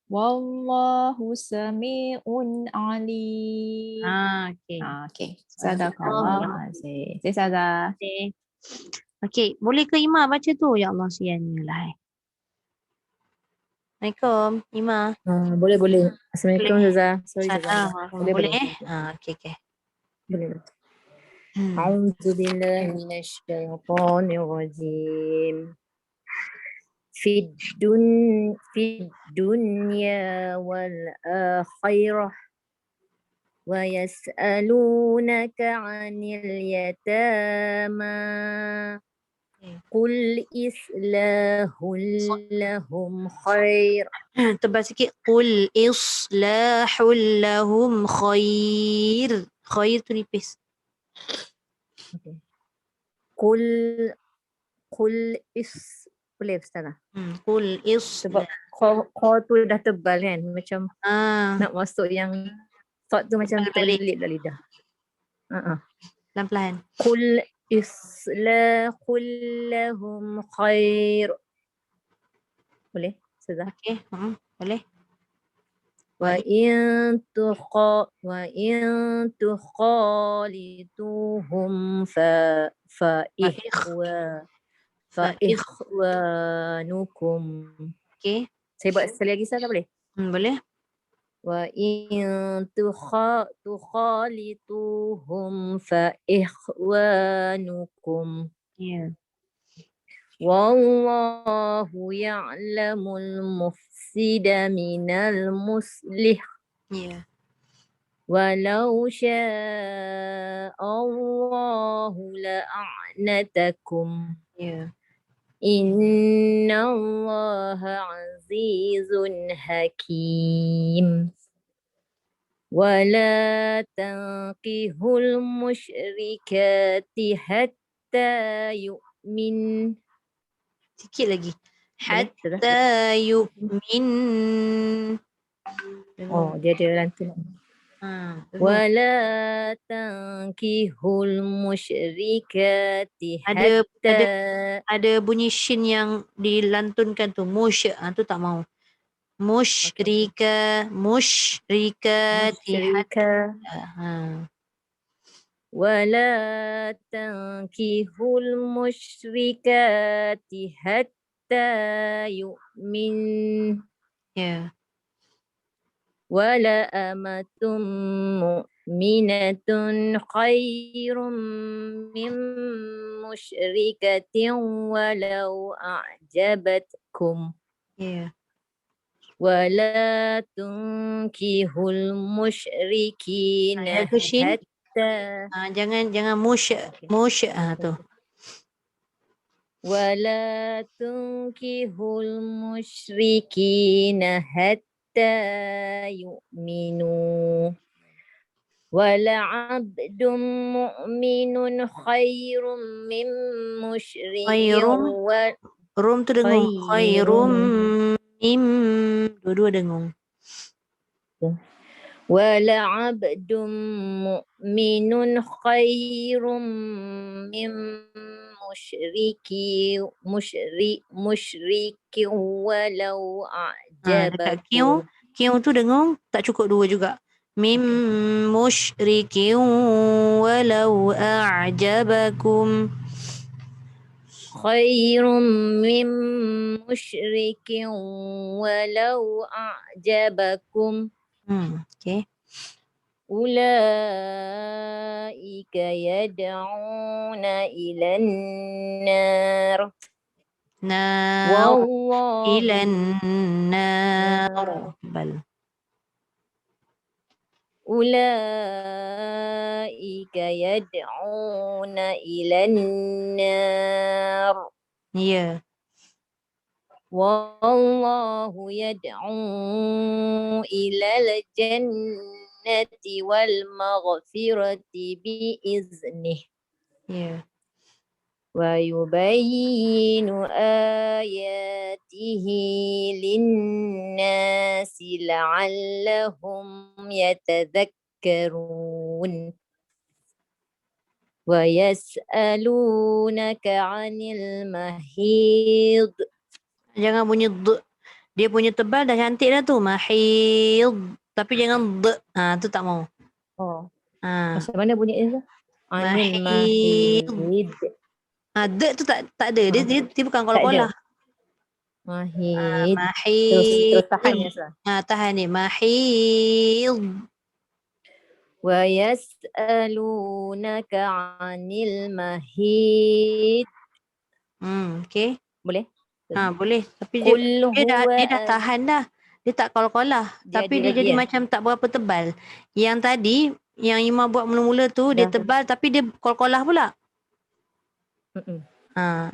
Wallahu sami'un alim. Okey. Sadaqallah azim. Saya Okey, boleh ke Imam baca tu? Ya Allah, siannya lah. Assalamualaikum, Ima. Boleh, boleh. Assalamualaikum Boleh. Ustazah. Sorry Ustazah. Salam. Boleh, Boleh boleh. okey. Boleh. A'udzu billahi minasyaitonir rajim. Fid dunya wal akhirah wa yas'alunaka 'anil yatama qul islahul lahum khair. Tebal sikit. Qul islahul lahum khair. Khair tu nipis. Okay. Qul boleh Ustazah? Qul Sebab kau tu dah tebal kan, macam nak masuk yang thought tu macam terlelip dalam lidah. Pelan-pelan. Qul islahul lahum khair. Boleh Ustazah? Okey, boleh. Wa in tukhalituhum fa ikhwanukum. Okey. Saya buat sekali lagi Ustazah boleh? Boleh. Wa in tukhalituhum fa ikhwanukum. Ya. Wallahu ya'lamul mufsida minal muslih. Ya. Walau sya'allahu la'anatakum. Ya. Inna Allaha azizun hakim. Wala tanqihul musyrikati hatta yu'min. Sikit lagi. Hatta yu'min. Dia ada lantun. Wala tankihul musyrikati ada bunyi shin yang dilantunkan tu. Mush. Tu tak mau. Musyrikati hatta. Wala tankihul musyrikati hatta yu'min. Ya. Wala amatum mu'minatun khairum min musyrikatin walau a'jabatkum. Ya. Wala tunkihul musyrikina hatta. Jangan mush tu. Wala tunkihul musyrikina hatta yu'minu. Wala 'abdun mu'minun khairum min musyrikin rum tu dengung. Khairum mim. Dua-dua dengung. Wala 'abdun mu'minun khairum min musyrikin walau a'jabakum. Kiu tu dengung tak cukup dua juga. Mim musyrikin walau a'jabakum. Khairum min musyrikin walau a'jabakum. Okay. Ulaika yad'una ilan nar. Ilan nar. Ulaika yad'una ilan nar. Ya. Wallahu yad'u ilal jannati wal maghfirati biiznih. Ya. Wa yubayyinu ayatihi linnasi la'allahum yatadhakkarun. Wa yas'alunaka 'anil mahid. Jangan bunyi d. Dia punya tebal dah cantik dah tu. Mahid. Tapi jangan d. Tu tak mau. Macam mana bunyi dia? Anil mahid. mahid. D tu tak ada. Dia bukan kolah-kolah. Mahid. Mahid. Terus tahan ya, Ustazah. Tahan ni. Mahid. Wa yas'alunaka 'anil mahid. Okay. Boleh? Boleh. Tapi Qul dia dah huwa tahan dah. Dia tak qalah-qalah. Tapi dia lagi jadi ya? macam tak berapa tebal. Yang tadi, yang Ima buat mula-mula tu, dia tebal tapi dia qalah pula.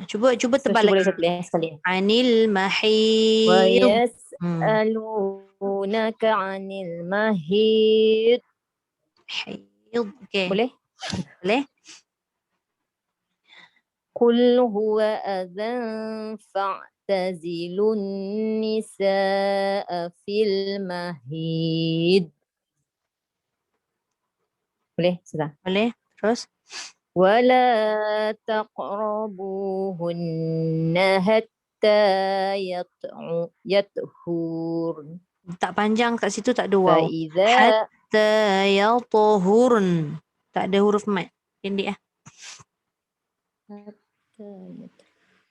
Cuba tebal Cuba lagi. sekali. Anil Wa mahid. yas'alunaka 'anil mahid. Okay. Boleh? Boleh? Qul huwa adhan fa'tazilun nisa'a fil mahid. Boleh, sudah. Boleh. Terus? Wala taqrabuhunna hatta yathur. Tak panjang kat situ, tak ada waw. Fa'idha Hatta yatuhurun. Tak ada huruf mat. Pendek lah.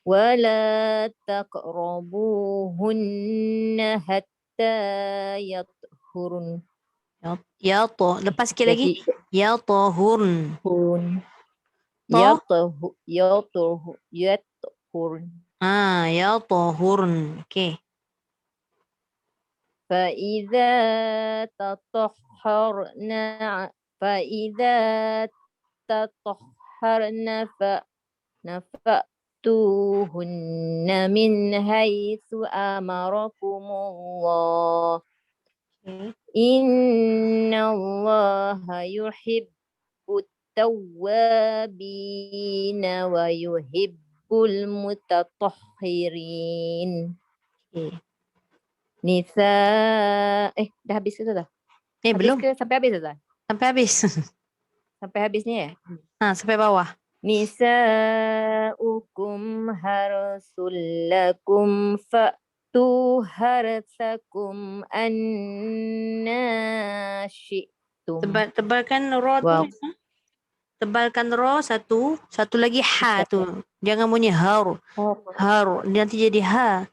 wala taqrabuhunna hatta yathurun. Lepas sikit lagi. Yatuhurun. Yathurun. Yatuhurun. Okay. فإذا تطهرن فأتوهن من حيث أمركم الله إن الله يحب التوابين ويحب المتطهرين. Nisa, dah habis ke dah? Belum. Sampai habis dah? Sampai habis. Sampai habis ni sampai bawah. Nisa'ukum harsul lakum fa'tu harsakum anna syi'tum. Tebalkan roh tu. Tebalkan roh satu lagi ha tu. Jangan bunyi har. Nanti jadi ha.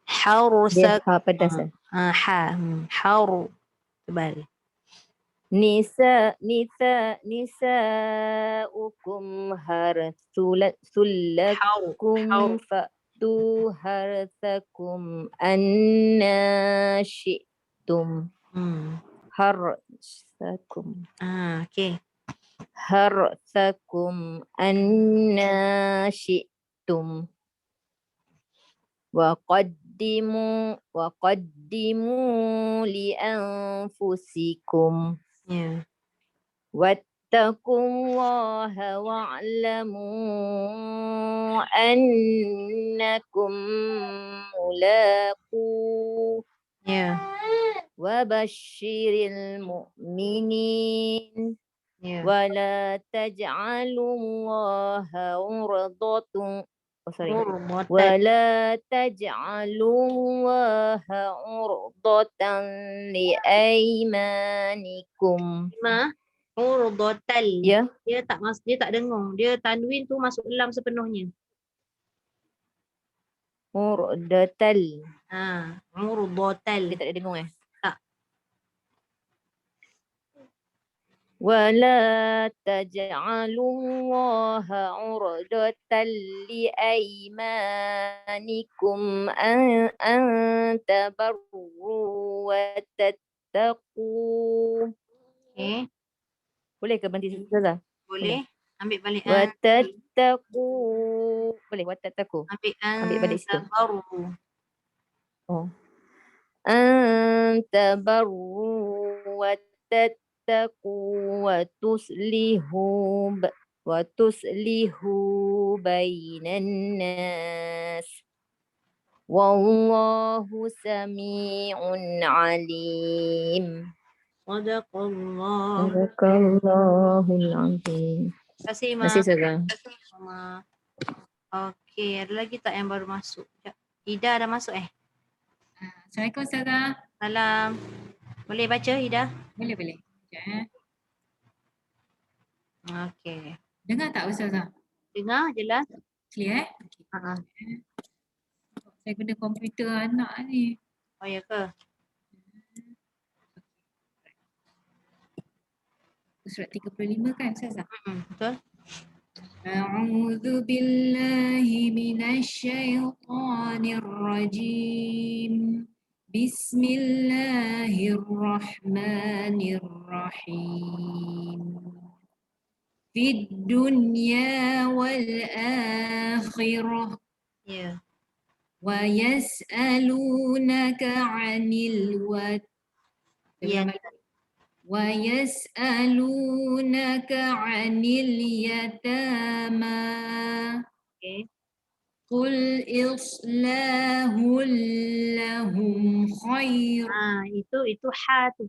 Dia ha pedas. Haru. Tebal. Nisa'ukum harsul lakum fa'tu harsakum anna syi'tum. Harsakum. Okay. Harsakum anna syi'tum. وقدموا لأنفسكم واتقوا الله واعلموا أنكم ملاقوه وبشر المؤمنين ولا تجعلوا الله عرضة ولا تجعلوا الله عرضة لأيمانكم. Urdatal. Ya. Dia tak dengung. Dia tanwin tu masuk lam sepenuhnya. Urdatal. Urdatal. Dia tak ada dengung Tak. ولا تجعلوا الله عرضة لأيمانكم أن تبروا وتتقوا. Boleh ke berhenti situ saja? Boleh. Ambil balik. Watattaqu. Boleh watattaqu. Ambil balik situ. Antabarru wattattaqu wa tuslihu bainan nas. Wallahu sami'un alim. Sadaqallahul azim. Terima kasih, Ma. Terima kasih, Ustazah. Okey, ada lagi tak yang baru masuk? Ida dah masuk Assalamualaikum Ustazah. Salam. Boleh baca Ida? Boleh. Sekejap. Okey. Dengar tak Ustazah? Dengar jelas? Clear Saya guna komputer anak ni. Oh ya ke? Surat 35 kan Ustazah? Betul. أعوذ بالله من الشيطان الرجيم بسم الله الرحمن الرحيم في الدنيا والآخرة Ya. ويسألونك عن Ya. ويسألونك عن اليتامى Okay. قل إصلاح لهم خير. Itu ha tu.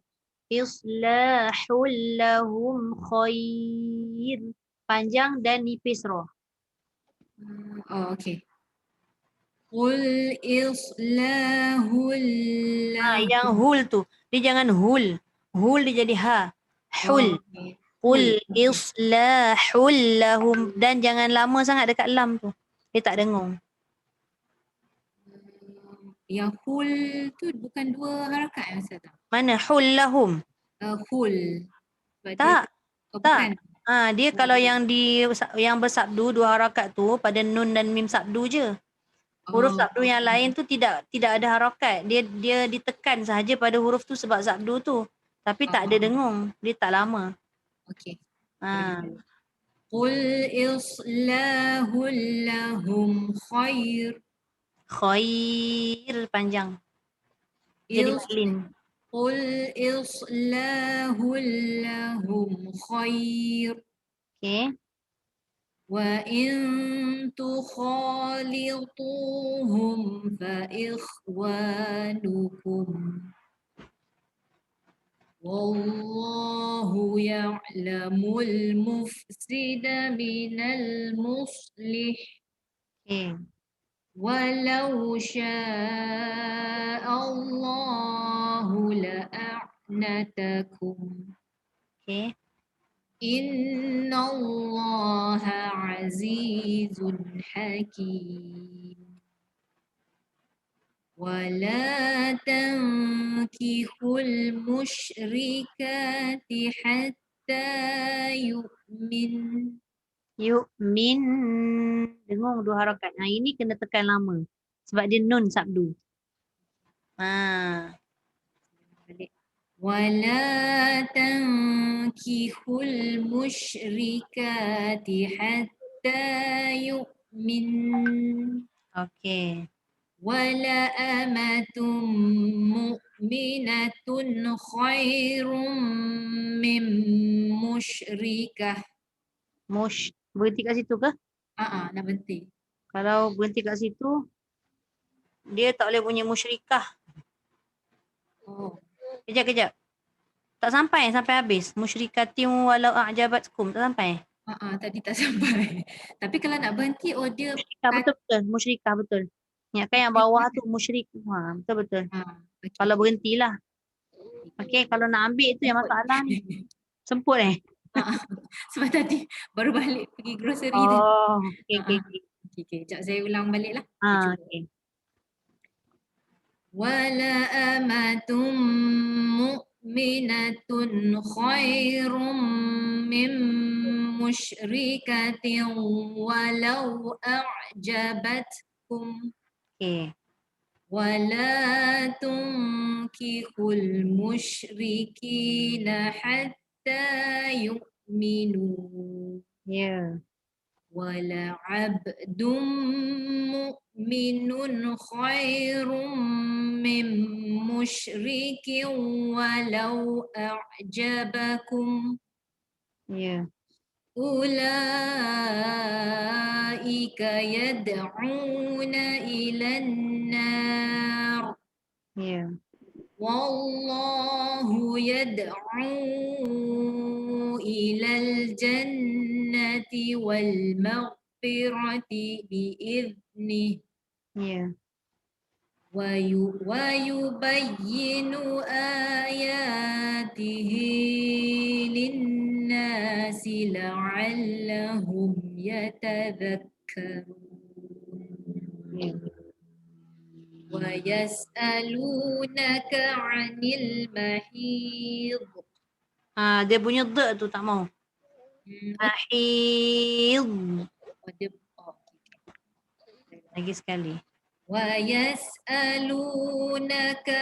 Islahul lahum khair. Panjang dan nipis roh. Oh, okay. قل إصلاح لهم. Yang hul tu. Dia jangan hul. Hul dia jadi ha. Hul. Okay. Qul islahul lahum. Dan jangan lama sangat dekat lam tu. Dia tak dengung. Yang hul tu bukan 2 harakat ya Ustazah? Mana? Hul lahum. Hul. Tak. Bukan. Dia kalau yang bersabdu 2 harakat tu pada nun dan mim sabdu je. Huruf sabdu yang lain tu tidak ada harakat. Dia ditekan sahaja pada huruf tu sebab sabdu tu. Tapi tak ada dengung. Dia tak lama. Okey. Qul islahul lahum khair. Khair panjang. Jadi maklin. Qul islahul lahum khair. Okay. Wa in tukhalituhum fa ikhwanukum. Wallahu ya'lamul mufsida minal muslih. Walau sya'allahu la'a'natakum. Innallaha azizun hakim. ولا تنكحوا المشركات حتى يؤمن. Yu'min. Dengung 2 harakat. Ini kena tekan lama. Sebab dia nun sabdu. ولا تنكحوا المشركات حتى يؤمن. Okay. ولا أمة مؤمنة خير من مشركة. Berhenti kat situ ke? Nak berhenti. Kalau berhenti kat situ, dia tak boleh bunyi musyrikah. Kejap. Tak sampai habis. Musyrikatim walau a'jabatkum. Tak sampai. Tadi tak sampai. Tapi kalau nak berhenti, dia betul. Musyrikah betul. Ingatkan yang bawah tu musyrik. Betul. Okay. Kalau berhentilah. Okey, kalau nak ambil tu yang masalah ni. Semput Sebab tadi baru balik pergi grocery tu. Okey. Sekejap saya ulang balik lah. Okey. Wala amatum mu'minatun khairum min musyrikatin walau a'jabatkum. ولا تنكحوا المشركين حتى يؤمنوا. ولعبد مؤمن خير من مشرك ولو أعجبكم. أولئك يدعون إلى النار. والله يدعو إلى الجنة والمغفرة بإذنه. ويبين آياته للناس لعلهم يتذكرون. ويسألونك عن المحيض. Dia punya the tu tak mau. Mahid. Lagi sekali. ويسألونك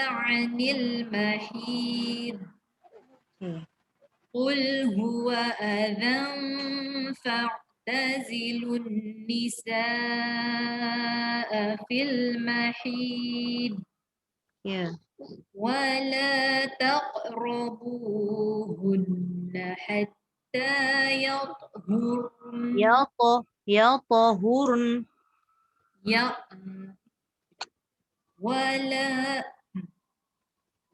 عن المحيض. قل هو أذى فاعتزلوا النساء في المحيض ولا تقربوهن حتى يطهرن. يطهرن.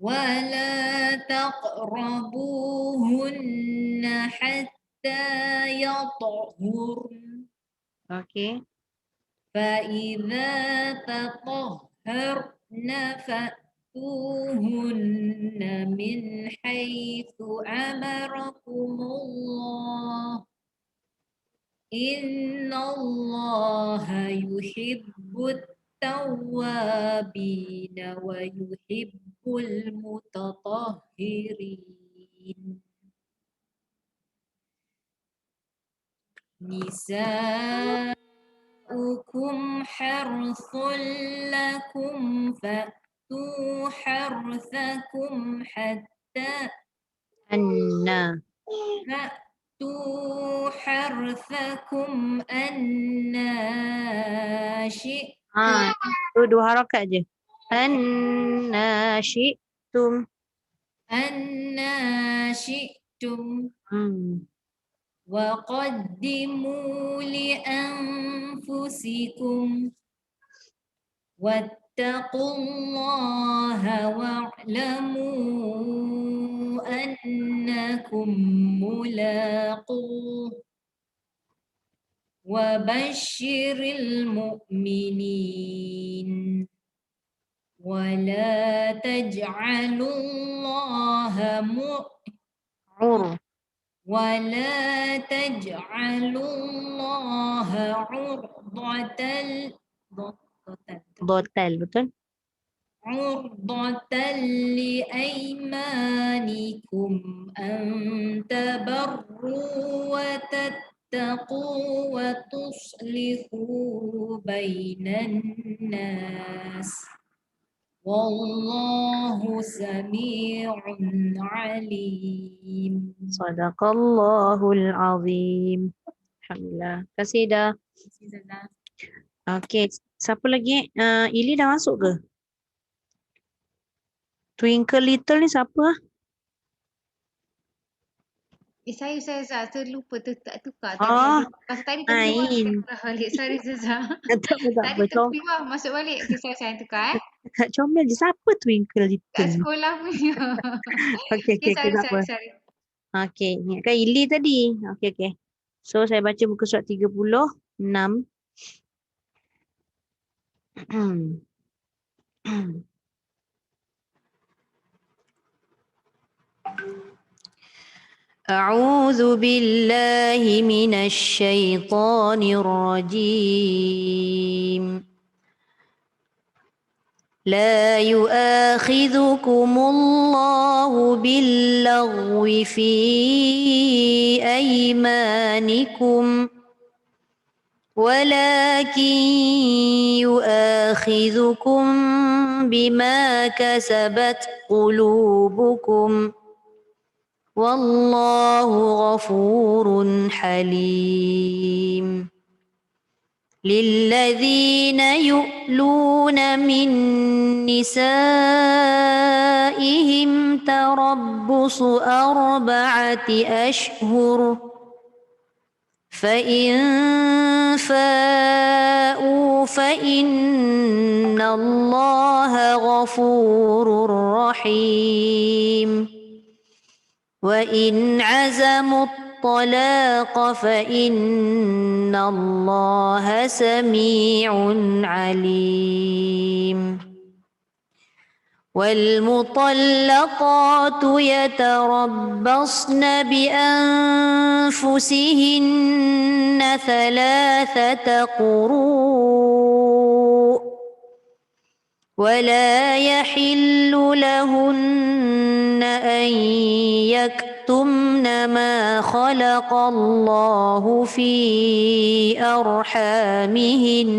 ولا تقربوهن حتى يطهرن. فإذا تطهرن فأتوهن من حيث أمركم الله إن الله يحب التوابين ويحب المتطهرين. نساؤكم حرث لكم فأتوا حرثكم فأتوا حرثكم أنّا شئتم. Dua harakat je. Anna syi'tum. أنّا شئتم. وقدموا لأنفسكم واتقوا الله واعلموا أنكم ملاقوه وبشر المؤمنين ولا تجعلوا الله ولا تجعلوا الله عرضة لأيمانكم أن تبروا وتتقوا وتصلحوا بين الناس والله سميع عليم. Sadaqallahul azim. Alhamdulillah. Terima kasih dah. Okey, siapa lagi? Ili dah masuk ke? Twinkle Little ni siapa? Saya terlupa tak tukar. Tadi Ain. balik. Sorry Zazah. Tak apa. Terkeluar masuk balik. Saya tukar. Kak comel je. Siapa Twinkle Little? Kat sekolah punya. Okey, tak apa. Okey, ingatkan Ili tadi. Okey. So saya baca muka surat 36. أعوذ بالله من الشيطان الرجيم. لا يؤاخذكم الله باللغو في أيمانكم ولكن يؤاخذكم بما كسبت قلوبكم والله غفور حليم. للذين يؤلون من نسائهم تربص 4 أشهر فإن فاءوا فإن الله غفور رحيم. وإن عزموا الطلاق فإن الله سميع عليم. والمطلقات يتربصن بأنفسهن 3 قروء ولا يحل لهن أن يكتمن ما خلق الله في أرحامهن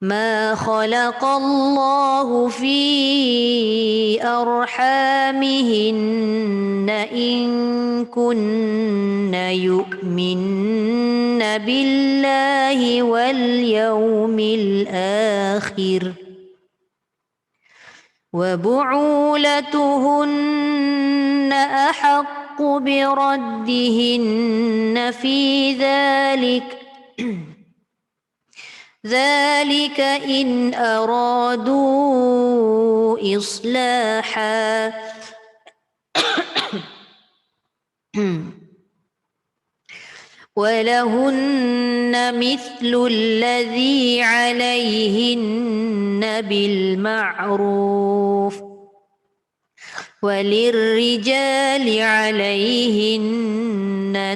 ما خلق الله في أرحامهن إن كن يؤمن بالله واليوم الآخر وبعولتهن أحق بردهن في ذلك إن أرادوا إصلاحا ولهن مثل الذي عليهن بالمعروف وللرجال عليهن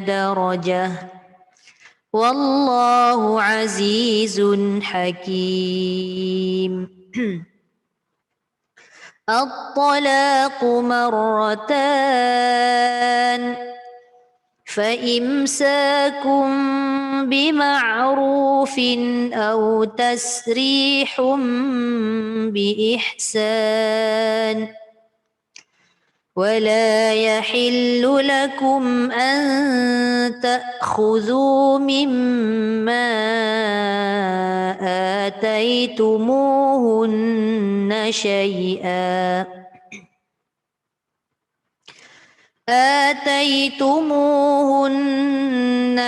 درجة والله عزيز حكيم الطلاق مرتان فإمساك بمعروف أو تسريح بإحسان ولا يحل لكم أن تأخذوا مما آتيتموهن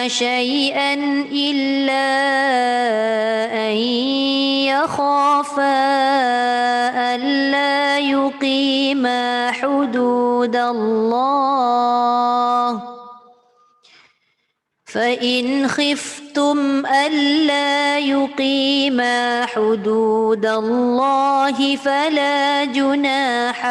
شيئا إلا أن يخافا ألا يقيما حدود الله فإن خفتم ألا يقيما حدود الله فلا جناح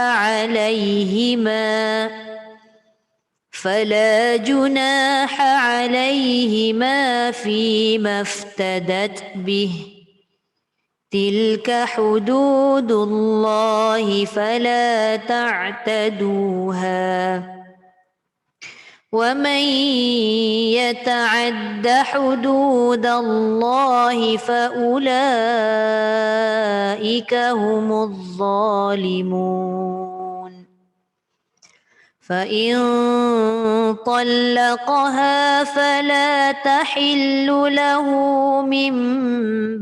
عليهما فيما افتدت به تلك حدود الله فلا تعتدوها ومن يتعد حدود الله فأولئك هم الظالمون فإن طلقها فلا تحل له من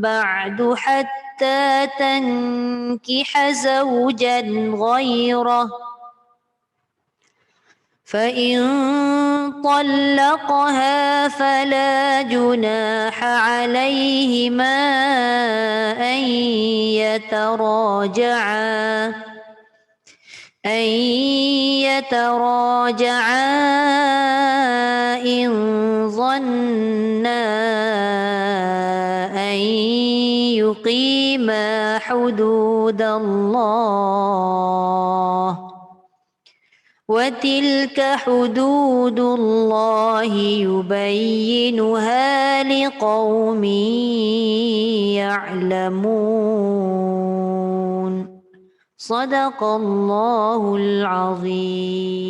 بعد حتى تنكح زوجا غيره فإن طلقها فلا جناح عليهما أن يتراجعا إن ظنا أن يقيما حدود الله وتلك حدود الله يبينها لقوم يعلمون صدق الله العظيم.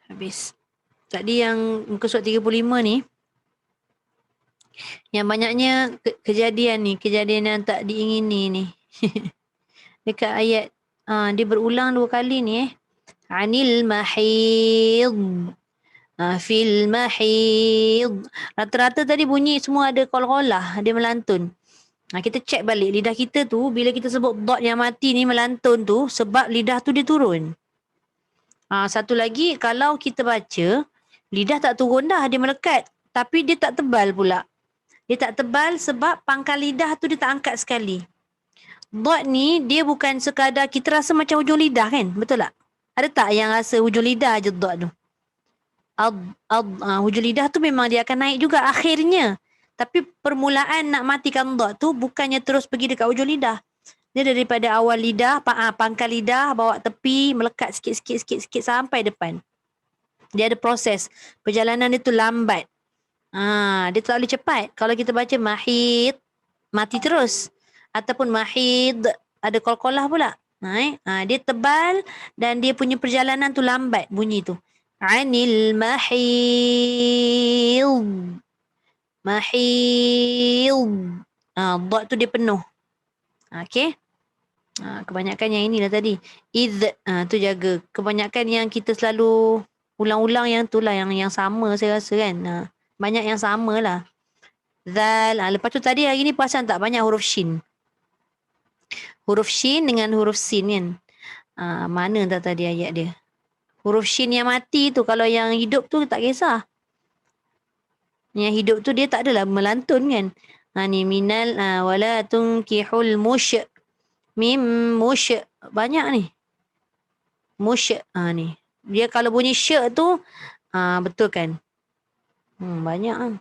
Habis. Tadi yang muka surat 35 ni, yang banyaknya kejadian yang tak diingini ni. Dekat ayat, dia berulang 2 kali ni Anil mahid, fil mahid. Rata-rata tadi bunyi semua ada qol-qolah, dia melantun. Kita check balik lidah kita tu, bila kita sebut dot yang mati ni melantun tu, sebab lidah tu dia turun. Satu lagi, kalau kita baca, lidah tak turun dah, dia melekat. Tapi dia tak tebal pula. Dia tak tebal sebab pangkal lidah tu dia tak angkat sekali. Dot ni, dia bukan sekadar kita rasa macam hujung lidah kan? Betul tak? Ada tak yang rasa hujung lidah je dot tu? Hujung lidah tu memang dia akan naik juga akhirnya. Tapi permulaan nak matikan dot tu bukannya terus pergi dekat hujung lidah. Dia daripada awal lidah, pangkal lidah, bawa tepi, melekat sikit sampai depan. Dia ada proses. Perjalanan dia tu lambat. Dia tak boleh cepat. Kalau kita baca mahid, mati terus. Ataupun mahid, ada qalqalah pula. Dia tebal dan dia punya perjalanan tu lambat bunyi tu. Anil mahid. Mahid. Dot tu dia penuh. Okey. Kebanyakan yang inilah tadi. Idh. Tu jaga. Kebanyakan yang kita selalu ulang-ulang yang tu lah. Yang sama saya rasa kan. Banyak yang sama lah. Zal. Lepas tu tadi hari ni perasan tak banyak huruf shin. Huruf shin dengan huruf sin kan. Mana tak tadi ayat dia. Huruf shin yang mati tu. Kalau yang hidup tu tak kisah. Yang hidup tu dia tak adalah melantun kan. Ni minal wala tunkihul mush. Mim mush. Banyak ni. Mush. Ni. Dia kalau bunyi syak tu. Betul kan. Banyak kan.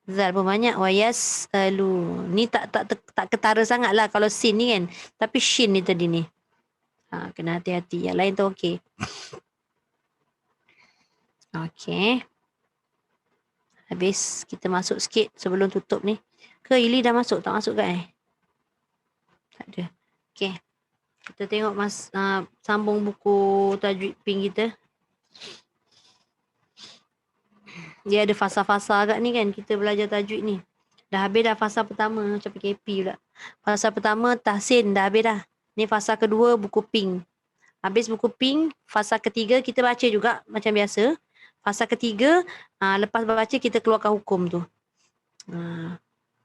Zal pun banyak. Wayas ni tak ketara sangat lah kalau sin ni kan. Tapi shin ni tadi ni. Kena hati-hati. Yang lain tu okey. Okey. Habis kita masuk sikit sebelum tutup ni. Ke Ili dah masuk? Tak masuk kan Tak ada. Okey. Kita tengok sambung buku tajwid pink kita. Dia ada fasa-fasa agak ni kan. Kita belajar tajwid ni. Dah habis dah fasa pertama. Macam PKP pula. Fasa pertama tahsin dah habis dah. Ni fasa kedua buku pink. Habis buku pink. Fasa ketiga kita baca juga macam biasa. Fasa ketiga. Lepas baca kita keluarkan hukum tu.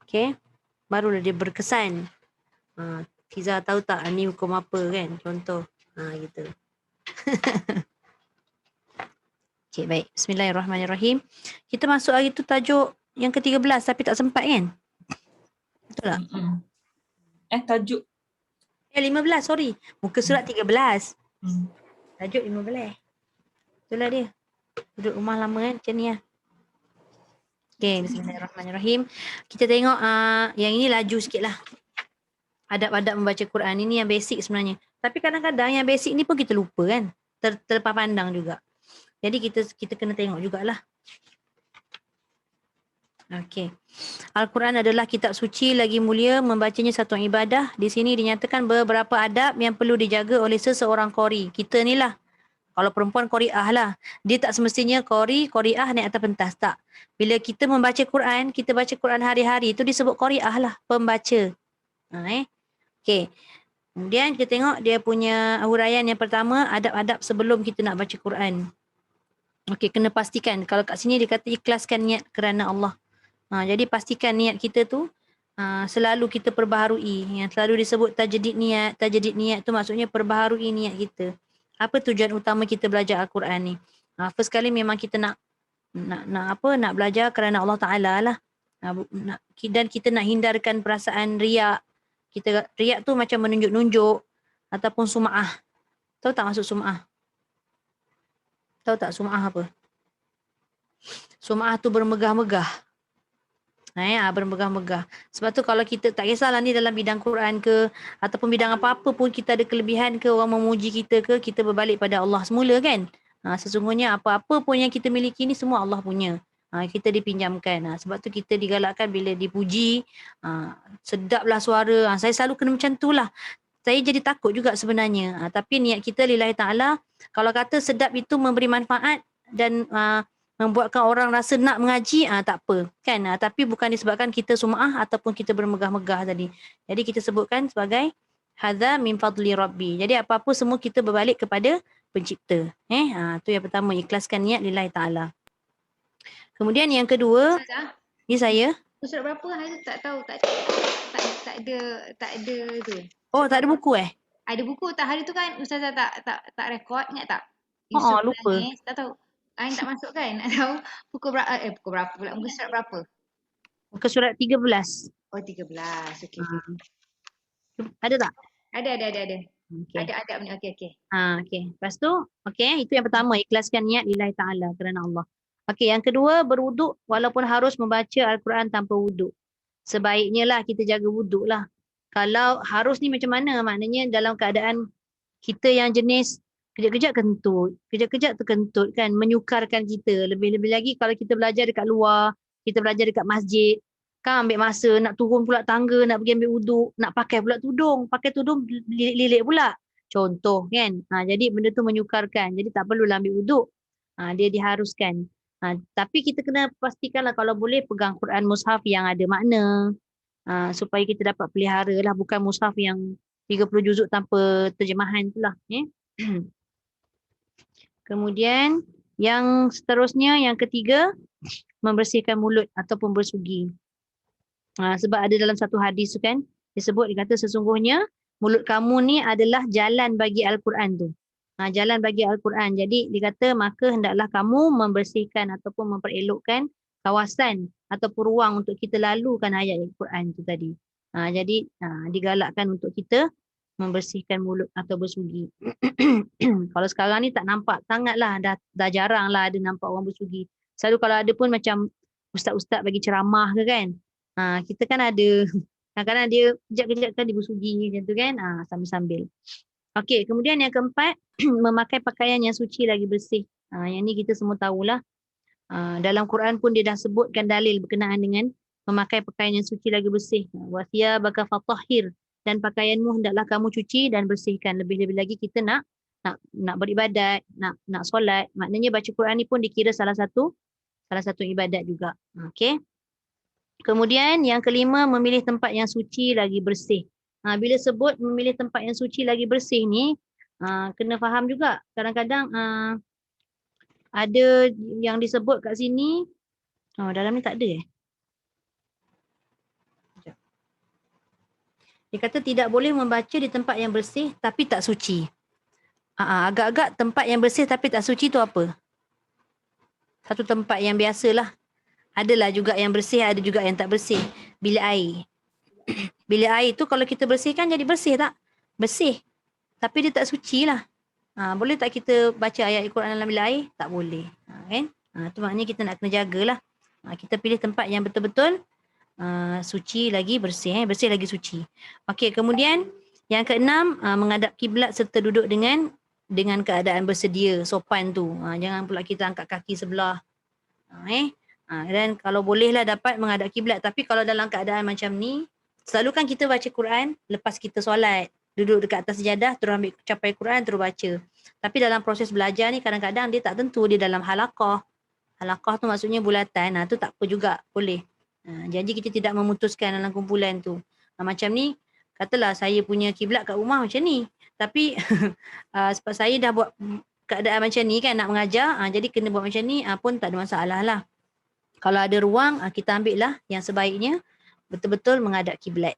Okay. Barulah dia berkesan. Fiza tahu tak ni hukum apa kan. Contoh. Gitu. Okay, baik. Bismillahirrahmanirrahim. Kita masuk hari tu tajuk yang ke-13 tapi tak sempat kan? Betul tak? Tajuk. 15, sorry. Muka surat 13. Tajuk 15. Itulah dia. Duduk rumah lama kan macam ni lah. Okay, bismillahirrahmanirrahim. Kita tengok yang ini laju sikit lah. Adab-adab membaca Quran. Ini yang basic sebenarnya. Tapi kadang-kadang yang basic ni pun kita lupa kan. Terlepas pandang juga. Jadi kita kena tengok jugalah. Okey. Al-Quran adalah kitab suci lagi mulia, membacanya satu ibadah. Di sini dinyatakan beberapa adab yang perlu dijaga oleh seseorang qari. Kita ni lah. Kalau perempuan qari'ah lah. Dia tak semestinya qari'ah naik atas pentas. Tak. Bila kita membaca Quran, kita baca Quran hari-hari, itu disebut qari'ah lah. Pembaca. Okey. Kemudian kita tengok dia punya huraian yang pertama, adab-adab sebelum kita nak baca Quran. Okey, kena pastikan. Kalau kat sini dia kata ikhlaskan niat kerana Allah. Jadi pastikan niat kita tu selalu kita perbaharui. Yang selalu disebut tajdid niat. Tajdid niat tu maksudnya perbaharui niat kita. Apa tujuan utama kita belajar Al-Quran ni? First kali memang kita nak belajar kerana Allah Ta'ala lah. Dan kita nak hindarkan perasaan riak. Riak tu macam menunjuk-nunjuk ataupun sum'ah. Tahu tak maksud sum'ah? Tahu tak sum'ah apa? Sum'ah tu bermegah-megah. Bermegah-megah. Sebab tu kalau kita tak kisahlah ni dalam bidang Quran ke ataupun bidang apa-apa pun kita ada kelebihan ke, orang memuji kita ke, kita berbalik pada Allah semula kan. Sesungguhnya apa-apa pun yang kita miliki ni semua Allah punya. Kita dipinjamkan. Sebab tu kita digalakkan bila dipuji, sedaplah suara. Saya selalu kena macam tu lah. Saya jadi takut juga sebenarnya. Tapi niat kita lillahi ta'ala, kalau kata sedap itu memberi manfaat dan membuatkan orang rasa nak mengaji, tak apa. Kan? Tapi bukan disebabkan kita sum'ah ataupun kita bermegah-megah tadi. Jadi kita sebutkan sebagai hadza min fadli rabbi. Jadi apa-apa semua kita berbalik kepada pencipta. Tu yang pertama, ikhlaskan niat lillahi ta'ala. Kemudian yang kedua, ni saya. Surat berapa hari tu tak tahu, tak ada tu. Oh, tak ada buku Ada buku tak hari tu kan Ustazah tak rekod, ingat tak? Lupa. Tak tahu. Ain tak masuk kan? Nak tahu buku berapa pula? Muka surat berapa? Muka surat 13. Oh 13. Okey. Ada tak? Ada. Okay. Ada adab ni. Okey. Okey. Lepas tu, itu yang pertama, ikhlaskan niat lillahi ta'ala kerana Allah. Okey, yang kedua, berwuduk walaupun harus membaca Al-Quran tanpa wuduk. Sebaiknya lah kita jaga wuduk lah. Kalau harus ni macam mana? Maknanya dalam keadaan kita yang jenis kejap-kejap kentut, kejap-kejap terkentut kan, menyukarkan kita. Lebih-lebih lagi kalau kita belajar dekat luar, kita belajar dekat masjid, kan ambil masa nak turun pula tangga, nak pergi ambil uduk, nak pakai pula tudung, pakai tudung lilik-lilik pula. Contoh kan. Jadi benda tu menyukarkan. Jadi tak perlulah ambil uduk. Dia diharuskan. Tapi kita kena pastikanlah kalau boleh pegang Quran mushaf yang ada makna. Supaya kita dapat pelihara lah, bukan mushaf yang 30 juzuk tanpa terjemahan tu lah. Kemudian yang seterusnya, yang ketiga, membersihkan mulut ataupun bersugi. Sebab ada dalam satu hadis tu kan, disebut, dia kata sesungguhnya mulut kamu ni adalah jalan bagi Al-Quran tu. Jalan bagi Al-Quran. Jadi dia kata maka hendaklah kamu membersihkan ataupun memperelokkan kawasan ataupun ruang untuk kita lalukan ayat Al-Quran tu tadi. Jadi digalakkan untuk kita membersihkan mulut atau bersugi. Kalau sekarang ni tak nampak sangatlah, dah jarang lah ada nampak orang bersugi. Selalu kalau ada pun macam ustaz-ustaz bagi ceramah ke kan. Kita kan ada, kadang-kadang dia kejap-kejap kan dia bersugi macam tu kan, sambil-sambil. Okey, kemudian yang keempat, memakai pakaian yang suci lagi bersih. Yang ni kita semua tahulah. Dalam Quran pun dia dah sebutkan dalil berkenaan dengan memakai pakaian yang suci lagi bersih. Wasya baka fatahhir, dan pakaianmu hendaklah kamu cuci dan bersihkan. Lebih-lebih lagi kita nak beribadat, nak solat. Maknanya baca Quran ni pun dikira salah satu ibadat juga. Okey. Kemudian yang kelima, memilih tempat yang suci lagi bersih. Bila sebut memilih tempat yang suci lagi bersih ni, kena faham juga. Kadang-kadang ada yang disebut kat sini, dalam ni tak ada Dia kata tidak boleh membaca di tempat yang bersih tapi tak suci. Agak-agak tempat yang bersih tapi tak suci tu apa? Satu tempat yang biasalah. Adalah juga yang bersih, ada juga yang tak bersih. Bilik air. Bilik air tu kalau kita bersihkan jadi bersih tak? Bersih. Tapi dia tak suci lah. Boleh tak kita baca ayat Al-Quran dalam bilik air? Tak boleh. Kan? Tu maknanya kita nak kena jagalah. Kita pilih tempat yang betul-betul suci lagi bersih. Bersih lagi suci. Okey, kemudian yang keenam, menghadap kiblat serta duduk dengan keadaan bersedia, sopan tu. Jangan pula kita angkat kaki sebelah. Dan kalau bolehlah dapat menghadap kiblat. Tapi kalau dalam keadaan macam ni, selalu kan kita baca Quran lepas kita solat. Duduk dekat atas sejadah, terus ambil capai Quran, terus baca. Tapi dalam proses belajar ni kadang-kadang dia tak tentu, dia dalam halaqah. Halaqah tu maksudnya bulatan, tu tak apa juga, boleh. Jadi kita tidak memutuskan dalam kumpulan tu. Macam ni, katalah saya punya kiblat kat rumah macam ni. Tapi sebab saya dah buat keadaan macam ni kan, nak mengajar, jadi kena buat macam ni pun tak ada masalah lah. Kalau ada ruang, kita ambil lah yang sebaiknya betul-betul menghadap kiblat.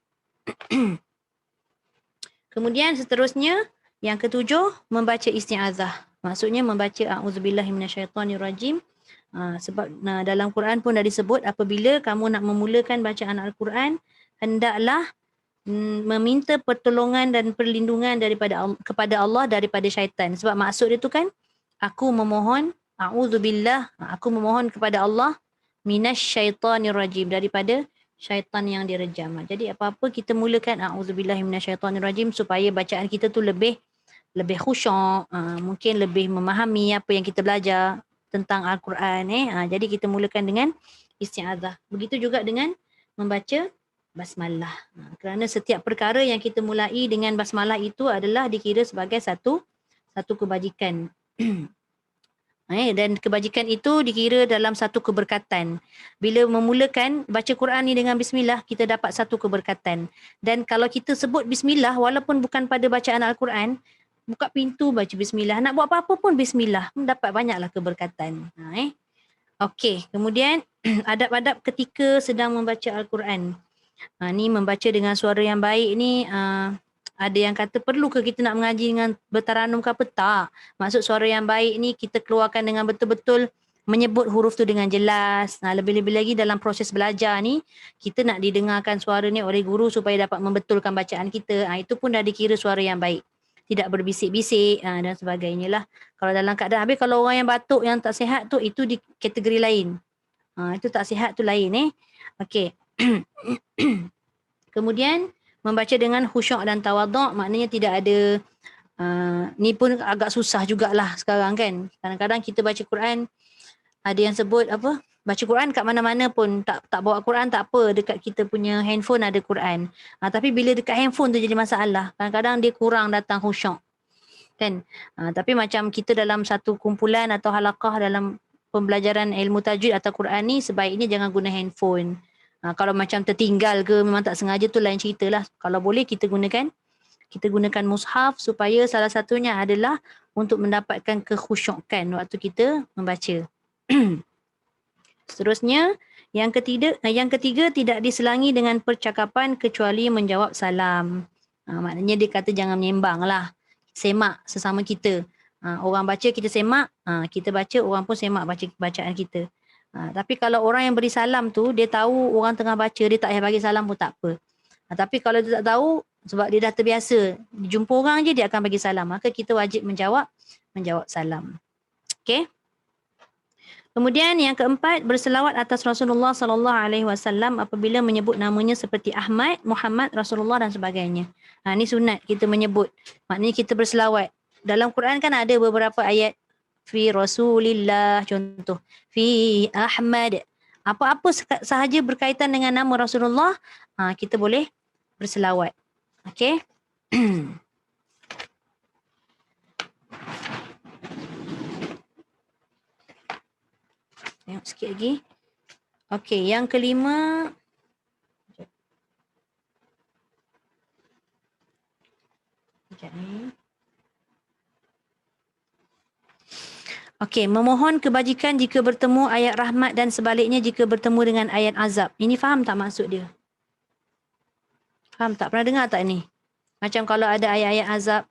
Kemudian seterusnya, yang ketujuh, membaca isti'azah. Maksudnya membaca a'udzubillahi minasyaitonirrajim. Sebab dalam Quran pun dah disebut apabila kamu nak memulakan bacaan Al-Quran, hendaklah meminta pertolongan dan perlindungan kepada Allah daripada syaitan. Sebab maksud dia tu kan, aku memohon, a'udzubillah, aku memohon kepada Allah minasyaitonirrajim, daripada syaitan yang direjam. Jadi apa-apa kita mulakan a'udzubillahi minasyaitonirrajim supaya bacaan kita tu lebih khusyuk, mungkin lebih memahami apa yang kita belajar tentang Al-Quran. Jadi kita mulakan dengan isti'adzah. Begitu juga dengan membaca basmalah. Kerana setiap perkara yang kita mulai dengan basmalah itu adalah dikira sebagai satu kebajikan. Dan kebajikan itu dikira dalam satu keberkatan. Bila memulakan baca Quran ni dengan bismillah, kita dapat satu keberkatan. Dan kalau kita sebut bismillah, walaupun bukan pada bacaan Al-Quran, buka pintu baca bismillah, nak buat apa-apa pun bismillah, dapat banyaklah keberkatan. Okey, kemudian adab-adab ketika sedang membaca Al-Quran. Ni membaca dengan suara yang baik ni, ada yang kata perlu ke kita nak mengaji dengan bertaranum ke apa? Tak. Maksud suara yang baik ni kita keluarkan dengan betul-betul menyebut huruf tu dengan jelas. Lebih-lebih lagi dalam proses belajar ni, kita nak didengarkan suara ni oleh guru supaya dapat membetulkan bacaan kita. Itu pun dah dikira suara yang baik. Tidak berbisik-bisik dan sebagainya lah. Kalau dalam keadaan, habis kalau orang yang batuk yang tak sihat tu, itu di kategori lain. Itu tak sihat tu lain. Okey. Kemudian membaca dengan khusyuk dan tawaduk, maknanya tidak ada ni pun agak susah jugalah sekarang kan. Kadang-kadang kita baca Quran, ada yang sebut apa, baca Quran kat mana-mana pun, tak bawa Quran tak apa, dekat kita punya handphone ada Quran. Tapi bila dekat handphone tu jadi masalah. Kadang-kadang dia kurang datang khusyuk kan. Tapi macam kita dalam satu kumpulan atau halaqah dalam pembelajaran ilmu tajwid atau Quran ni, sebaiknya jangan guna handphone. Kalau macam tertinggal ke memang tak sengaja tu lain ceritalah. Kalau boleh kita gunakan mushaf, supaya salah satunya adalah untuk mendapatkan kekhusyukan waktu kita membaca. Seterusnya, yang ketiga tidak diselangi dengan percakapan kecuali menjawab salam. Maknanya dia kata jangan menyembang lah. Semak sesama kita. Orang baca kita semak, kita baca orang pun semak bacaan kita. Tapi kalau orang yang beri salam tu, dia tahu orang tengah baca, dia tak payah bagi salam pun tak apa. Tapi kalau dia tak tahu, sebab dia dah terbiasa, jumpa orang je dia akan bagi salam, maka kita wajib menjawab salam. Okey. Kemudian yang keempat, berselawat atas Rasulullah sallallahu alaihi wasallam apabila menyebut namanya seperti Ahmad, Muhammad, Rasulullah dan sebagainya. Ni sunat kita menyebut. Maknanya kita berselawat. Dalam Quran kan ada beberapa ayat fi Rasulillah, contoh fi Ahmad. Apa-apa sahaja berkaitan dengan nama Rasulullah, kita boleh berselawat. Okey. Tengok sikit lagi. Okey, yang kelima. Sekejap ni. Okey, memohon kebajikan jika bertemu ayat rahmat dan sebaliknya jika bertemu dengan ayat azab. Ini faham tak maksud dia? Faham tak? Pernah dengar tak ni? Macam kalau ada ayat-ayat azab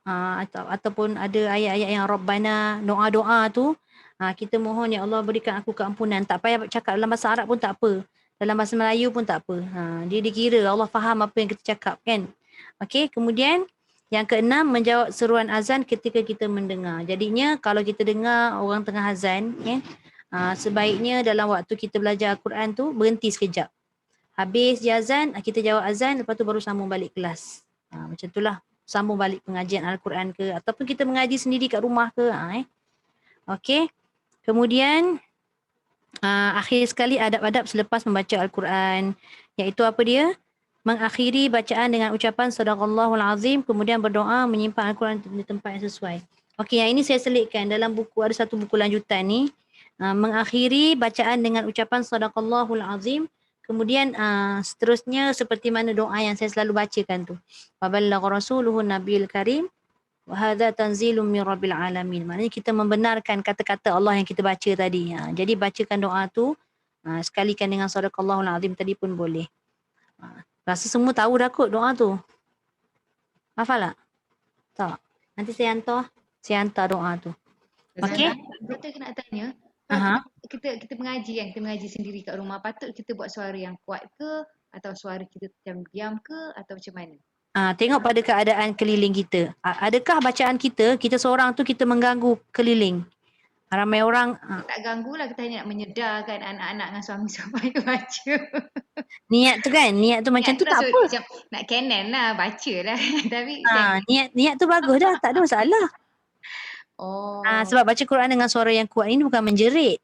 ataupun ada ayat-ayat yang Rabbana, doa-doa tu, kita mohon ya Allah berikan aku keampunan. Tak payah cakap dalam bahasa Arab pun tak apa. Dalam bahasa Melayu pun tak apa. Dia dikira Allah faham apa yang kita cakap kan. Okey, kemudian yang keenam, menjawab seruan azan ketika kita mendengar. Jadinya kalau kita dengar orang tengah azan, sebaiknya dalam waktu kita belajar Al-Quran tu berhenti sekejap. Habis dia azan, kita jawab azan, lepas tu baru sambung balik kelas. Macam itulah, sambung balik pengajian Al-Quran ke, ataupun kita mengaji sendiri kat rumah ke. Okey. Kemudian akhir sekali adab-adab selepas membaca Al-Quran, iaitu apa dia? Mengakhiri bacaan dengan ucapan Sadaqallahul Azim, kemudian berdoa menyimpan Al-Quran di tempat yang sesuai. Okey, yang ini saya selitkan dalam buku, ada satu buku lanjutan ni. Mengakhiri bacaan dengan ucapan Sadaqallahul Azim, kemudian seterusnya seperti mana doa yang saya selalu bacakan tu. Wa ballagha rasuluhun nabiyil karim wa hadza tanzilun min rabbil alamin. Maknanya kita membenarkan kata-kata Allah yang kita baca tadi. Jadi bacakan doa tu sekalikan dengan Sadaqallahul Azim tadi pun boleh. Rasa semua tahu dah kot doa tu. Hafal tak? Tak. Nanti saya hantar doa tu. Okey. Betul nak tanya. Kita mengaji kan, kita mengaji sendiri kat rumah. Patut kita buat suara yang kuat ke, atau suara kita macam diam ke, atau macam mana? Tengok pada keadaan keliling kita. Adakah bacaan kita seorang tu kita mengganggu keliling? Ramai orang tak ganggulah, kita hanya nak menyedarkan anak-anak dengan suami supaya baca. Niat tu kan, niat tu macam tu tak apa. Macam nak canon lah, baca lah. Tapi niat tu bagus dah, tak ada masalah. Sebab baca Quran dengan suara yang kuat ini bukan menjerit.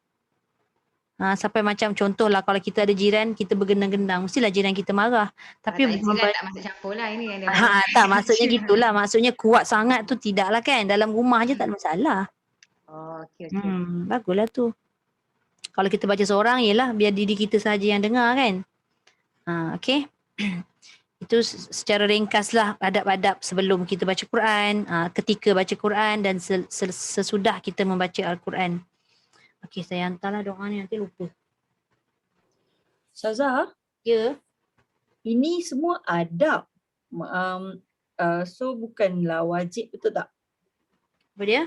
Sampai macam contohlah kalau kita ada jiran, kita bergendang-gendang, mestilah jiran kita marah. Tapi jiran tak masuk campur lah ini yang dia. Tak, maksudnya gitulah. Maksudnya kuat sangat tu tidaklah kan. Dalam rumah je tak ada masalah. Okey. Baguslah tu. Kalau kita baca seorang, yelah biar diri kita saja yang dengar kan. Okey. Itu secara ringkaslah adab-adab sebelum kita baca Quran, ketika baca Quran dan sesudah kita membaca Al-Quran. Okey, saya hantarlah doa ni, nanti lupa. Ustazah? Ya. Ini semua adab. So bukanlah wajib, betul tak? Apa dia?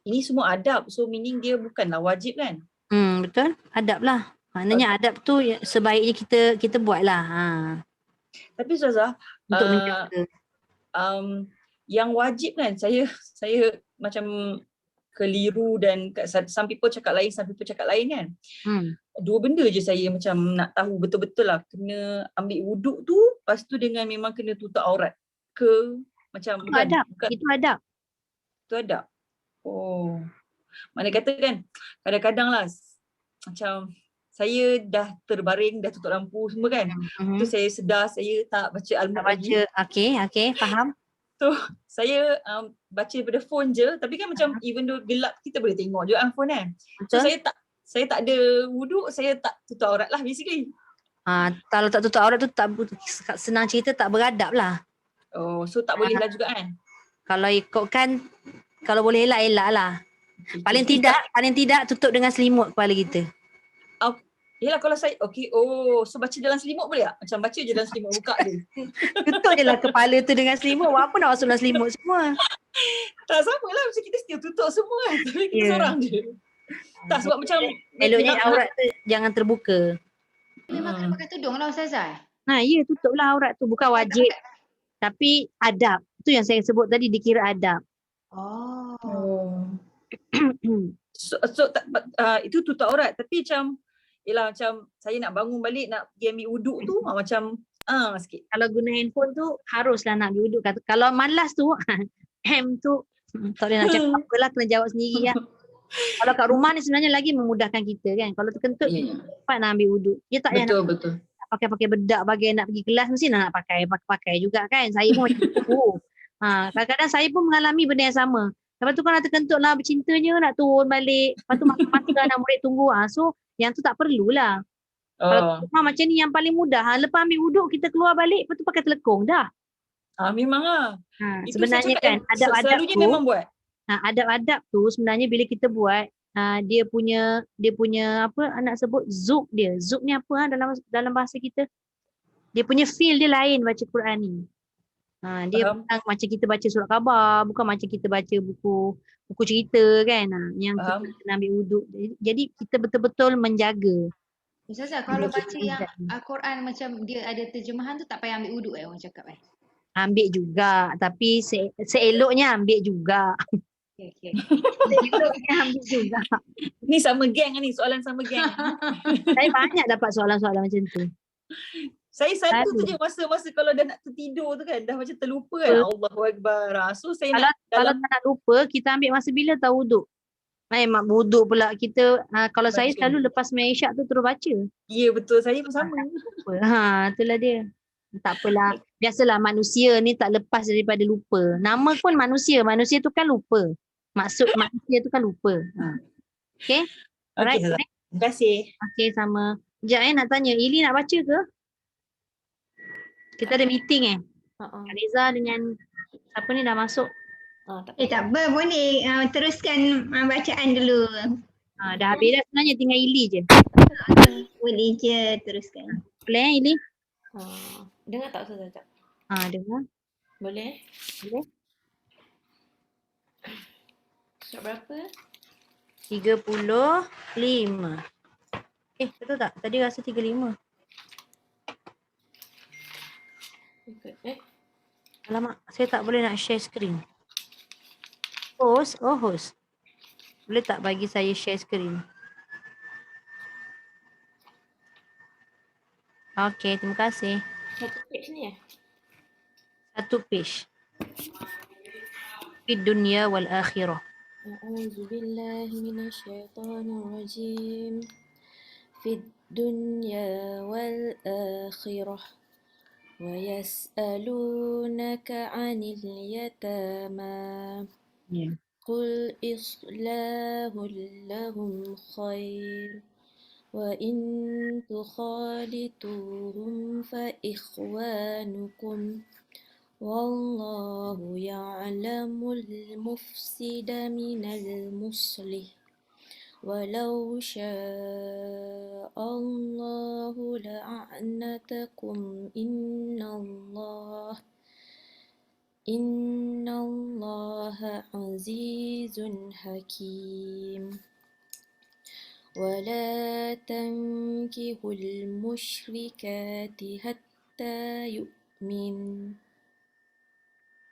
Ini semua adab, so meaning dia bukanlah wajib kan? Betul, adab lah. Maknanya adab tu sebaiknya kita buat lah. Tapi Ustazah, untuk menjaga. Yang wajib kan, saya macam keliru dan some people cakap lain, some people cakap lain kan. Dua benda je saya macam nak tahu betul-betul lah. Kena ambil wuduk tu, lepas tu dengan memang kena tutup aurat ke macam Itu adab. Itu adab. Itu adab. Oh. Mana kata kan kadang-kadang lah macam saya dah terbaring, dah tutup lampu semua kan. Tu saya sedar saya tak baca Al-Mulk lagi. Okey, faham. So saya baca daripada phone je, tapi kan macam even though gelap kita boleh tengok je phone kan. So saya tak ada wuduk, saya tak tutup aurat lah basically. Kalau tak tutup aurat tu tak, senang cerita tak beradab lah. Oh, so tak boleh lah juga kan. Kalau ikutkan, kalau boleh elak lah. Paling tidak tutup dengan selimut kepala kita. Yelah kalau saya, so baca dalam selimut boleh tak? Macam baca je dalam selimut, buka je. Tutup je lah kepala tu dengan selimut. Apa nak masuk dalam selimut semua? Tak sama lah, macam kita still tutup semua kan. Tapi kita seorang je. Tak sebab macam eloknya aurat tu jangan terbuka. Memang kena pakai tudung lah Ustazah. Ya, tutup lah aurat tu. Bukan wajib. Tapi adab. Tu yang saya sebut tadi dikira adab. Itu tutup aurat. Tapi macam saya nak bangun balik nak pergi ambil wuduk tu macam sikit. Kalau guna handphone tu haruslah nak ambil wuduk. Kalau malas tu tu tak boleh nak cakap apalah, kena jawab sendiri lah. Kalau kat rumah ni sebenarnya lagi memudahkan kita kan. Kalau terkentut cepat nak ambil wuduk. Dia tak payah betul. pakai bedak bagai nak pergi kelas, mesti nak pakai juga kan. Saya pun macam tu. Kadang-kadang saya pun mengalami benda yang sama. Lepas tu kalau terkentut lah bercintanya nak turun balik. Lepas tu masa anak murid tunggu. So yang tu tak perlulah. Kalau macam ni yang paling mudah. Lepas ambil wuduk kita keluar balik, lepas tu pakai telekung dah. Memang lah. Sebenarnya kan adab-adab tu memang buat. Adab-adab tu sebenarnya bila kita buat dia punya apa nak sebut zuk dia. Zuk ni apa dalam bahasa kita? Dia punya feel dia lain baca Quran ni. Dia bukan macam kita baca surat khabar, bukan macam kita baca buku cerita kan. Yang kita kena ambil wuduk. Jadi kita betul-betul menjaga. Ustazah, kalau baca yang Al-Quran macam dia ada terjemahan tu tak payah ambil wuduk orang cakap Ambil juga, tapi seeloknya ambil juga. Okay. Seeloknya ambil juga. Ni sama geng ni, soalan sama geng. Saya banyak dapat soalan-soalan macam tu. Saya satu tu je masa kalau dah nak tertidur tu kan, dah macam terlupa kan. Allahuakbar. So saya kalau tak nak lupa, kita ambil masa bila tahu wuduk. Mak wuduk pula kita kalau saya selalu lepas sembahyang Isyak tu terus baca. Ya betul, saya pun sama. Itulah dia. Tak apalah. Biasalah manusia ni tak lepas daripada lupa. Nama pun manusia tu kan lupa. Maksud manusia tu kan lupa. Okay? Alright. Terima kasih. Okay, sama. Sekejap nak tanya, Ili nak baca ke? Kita ada meeting Reza dengan siapa ni dah masuk? Tak apa, boleh teruskan bacaan dulu. Dah habis dah sebenarnya, tinggal Ili je. Boleh je teruskan. Boleh Ili? Dengar tak Ustazah? Dengar. Boleh? Boleh. Surat berapa? 35. Betul tak? Tadi rasa 35. Alamak, saya tak boleh nak share screen. Host. Boleh tak bagi saya share screen? Okey, terima kasih. Satu page ni ya? Satu page. Fid dunya wal akhirah. A'udzu billahi minasyaitonir rajim. Fid dunya wal akhirah. Wa yas'alunaka 'anil yatama. Qul islahul lahum khair. وإن تخالطوهم فإخوانكم والله يعلم المفسد من المصلح ولو شاء الله لأعنتكم إن الله عزيز حكيم ولا تنكحوا المشركات حتى يؤمن.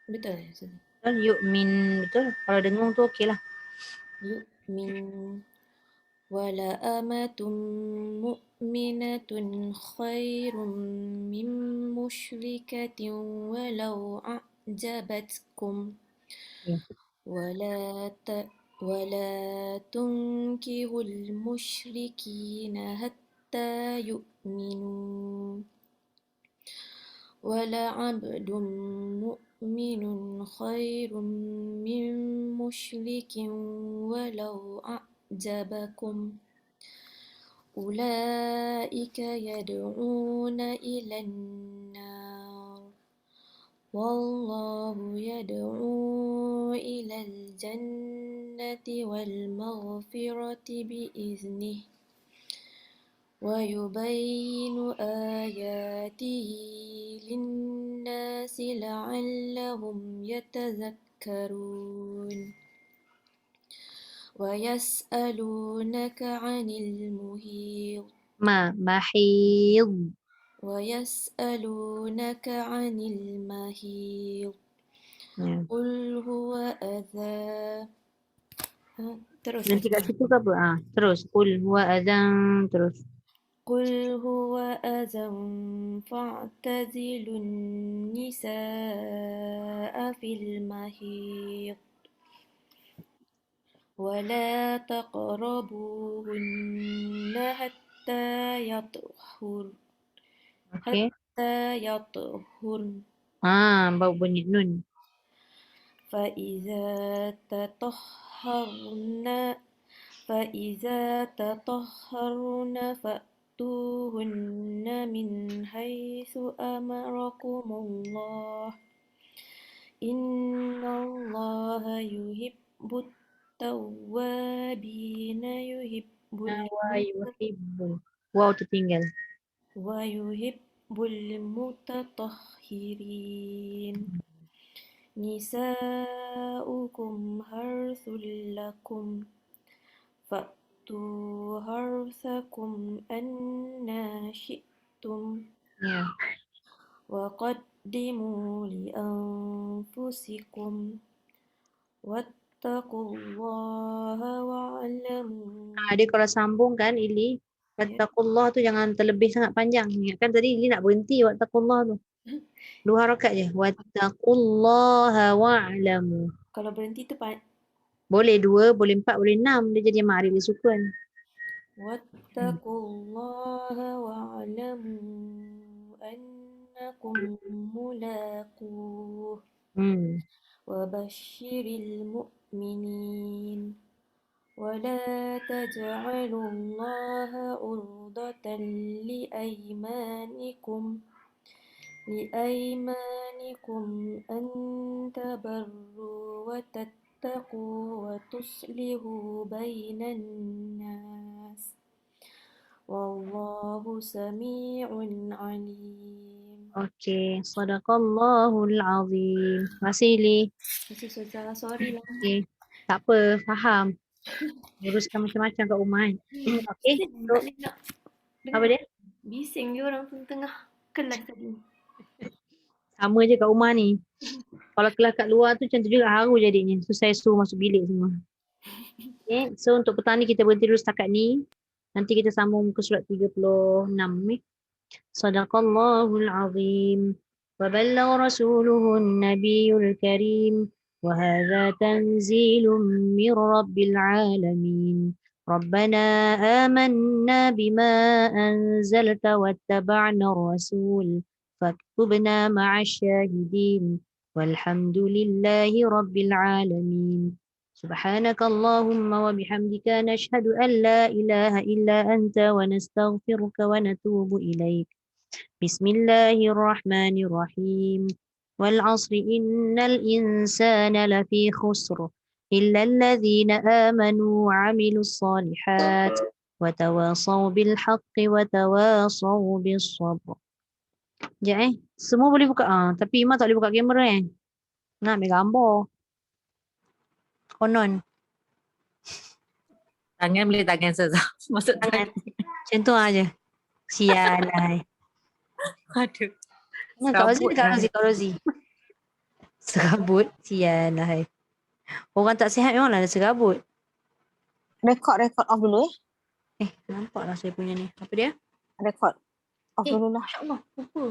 Betul ya? Yu'min, betul. Kalau dengung tu okey lah. يؤمن ولأمة مؤمنة خير من مشركة ولو أعجبتكم ولا تنكحوا المشركين حتى يؤمنوا ولعبد مؤمن خير من مشرك ولو أعجبكم أولئك يدعون إلى النار والله يدعو إلى الجنة والمغفرة بإذنه ويبين آياته للناس لعلهم يتذكرون ويسألونك عن المحيط محيض. ويسألونك عن المحيط قل هو أذى terus Nanti kat situ ke apa? Terus. Qul huwa adzan. Terus. قل هو أذى فاعتزلوا النساء في المحيط ولا تقربوهن حتى يطهرن Bau bunyi nun. فإذا تطهرن فأتوهن من حيث أمركم الله إن الله يحب التوابين Wow tertinggal. ويحب المتطهرين نساؤكم حرث لكم فأتوا حرثكم أنى شئتم وقدموا لأنفسكم واتقوا الله واعلموا. Dia kalau sambung kan Ili, wattaqullah tu jangan terlebih sangat panjang. Kan tadi Ili nak berhenti wattaqullah tu. 2 harakat je. Wattaqullaha wa'lamu. Kalau berhenti tu boleh 2, boleh 4, boleh 6. Dia jadi ma'rif disukun. Wattaqullaha wa'lamu annakum mulaquh. وبشر المؤمنين ولا تجعلوا الله عرضة لأيمانكم أن تبروا وتتقوا وتصلحوا بين الناس والله سميع عليم. Okey, sadaqallahul azim. Masih Li. Masih Ustazah, sorry lah. Okey, tak apa, faham. Uruskan macam-macam kat rumah kan. Okey. Apa dia? Bising dia orang pun tengah kelas tadi. Sama je kat rumah ni. Kalau kelas kat luar tu macam tu juga haru jadinya. So saya suruh masuk bilik semua. Okay. So untuk petang ni kita berhenti dulu setakat ni. Nanti kita sambung ke surat 36 ni. Sadaqallahul azim. Wa ballagha rasuluhun nabiyul karim. Wa hadha tanzilun min rabbil alamin. ربنا آمنا بما أنزلت واتبعنا الرسول فاكتبنا مع الشاهدين والحمد لله رب العالمين سبحانك اللهم وبحمدك نشهد أن لا إله إلا أنت ونستغفرك ونتوب إليك بسم الله الرحمن الرحيم والعصر إن الإنسان لفي خسر إلا الذين آمنوا وعملوا الصالحات وتواصوا بالحق وتواصوا بالصبر. Sekejap semua boleh buka. Tapi Ima tak boleh buka kamera nak ambil gambar. Konon. Tangan boleh tangan Ustazah. Masuk tangan. Macam tu aja. Sial lah. Aduh. Kak Rozi. Serabut. Sial lah. Orang tak sihat memang ada serabut. Record off dulu Nampak lah saya punya ni. Apa dia? Record off dulu lah. Masya Allah. Lupa.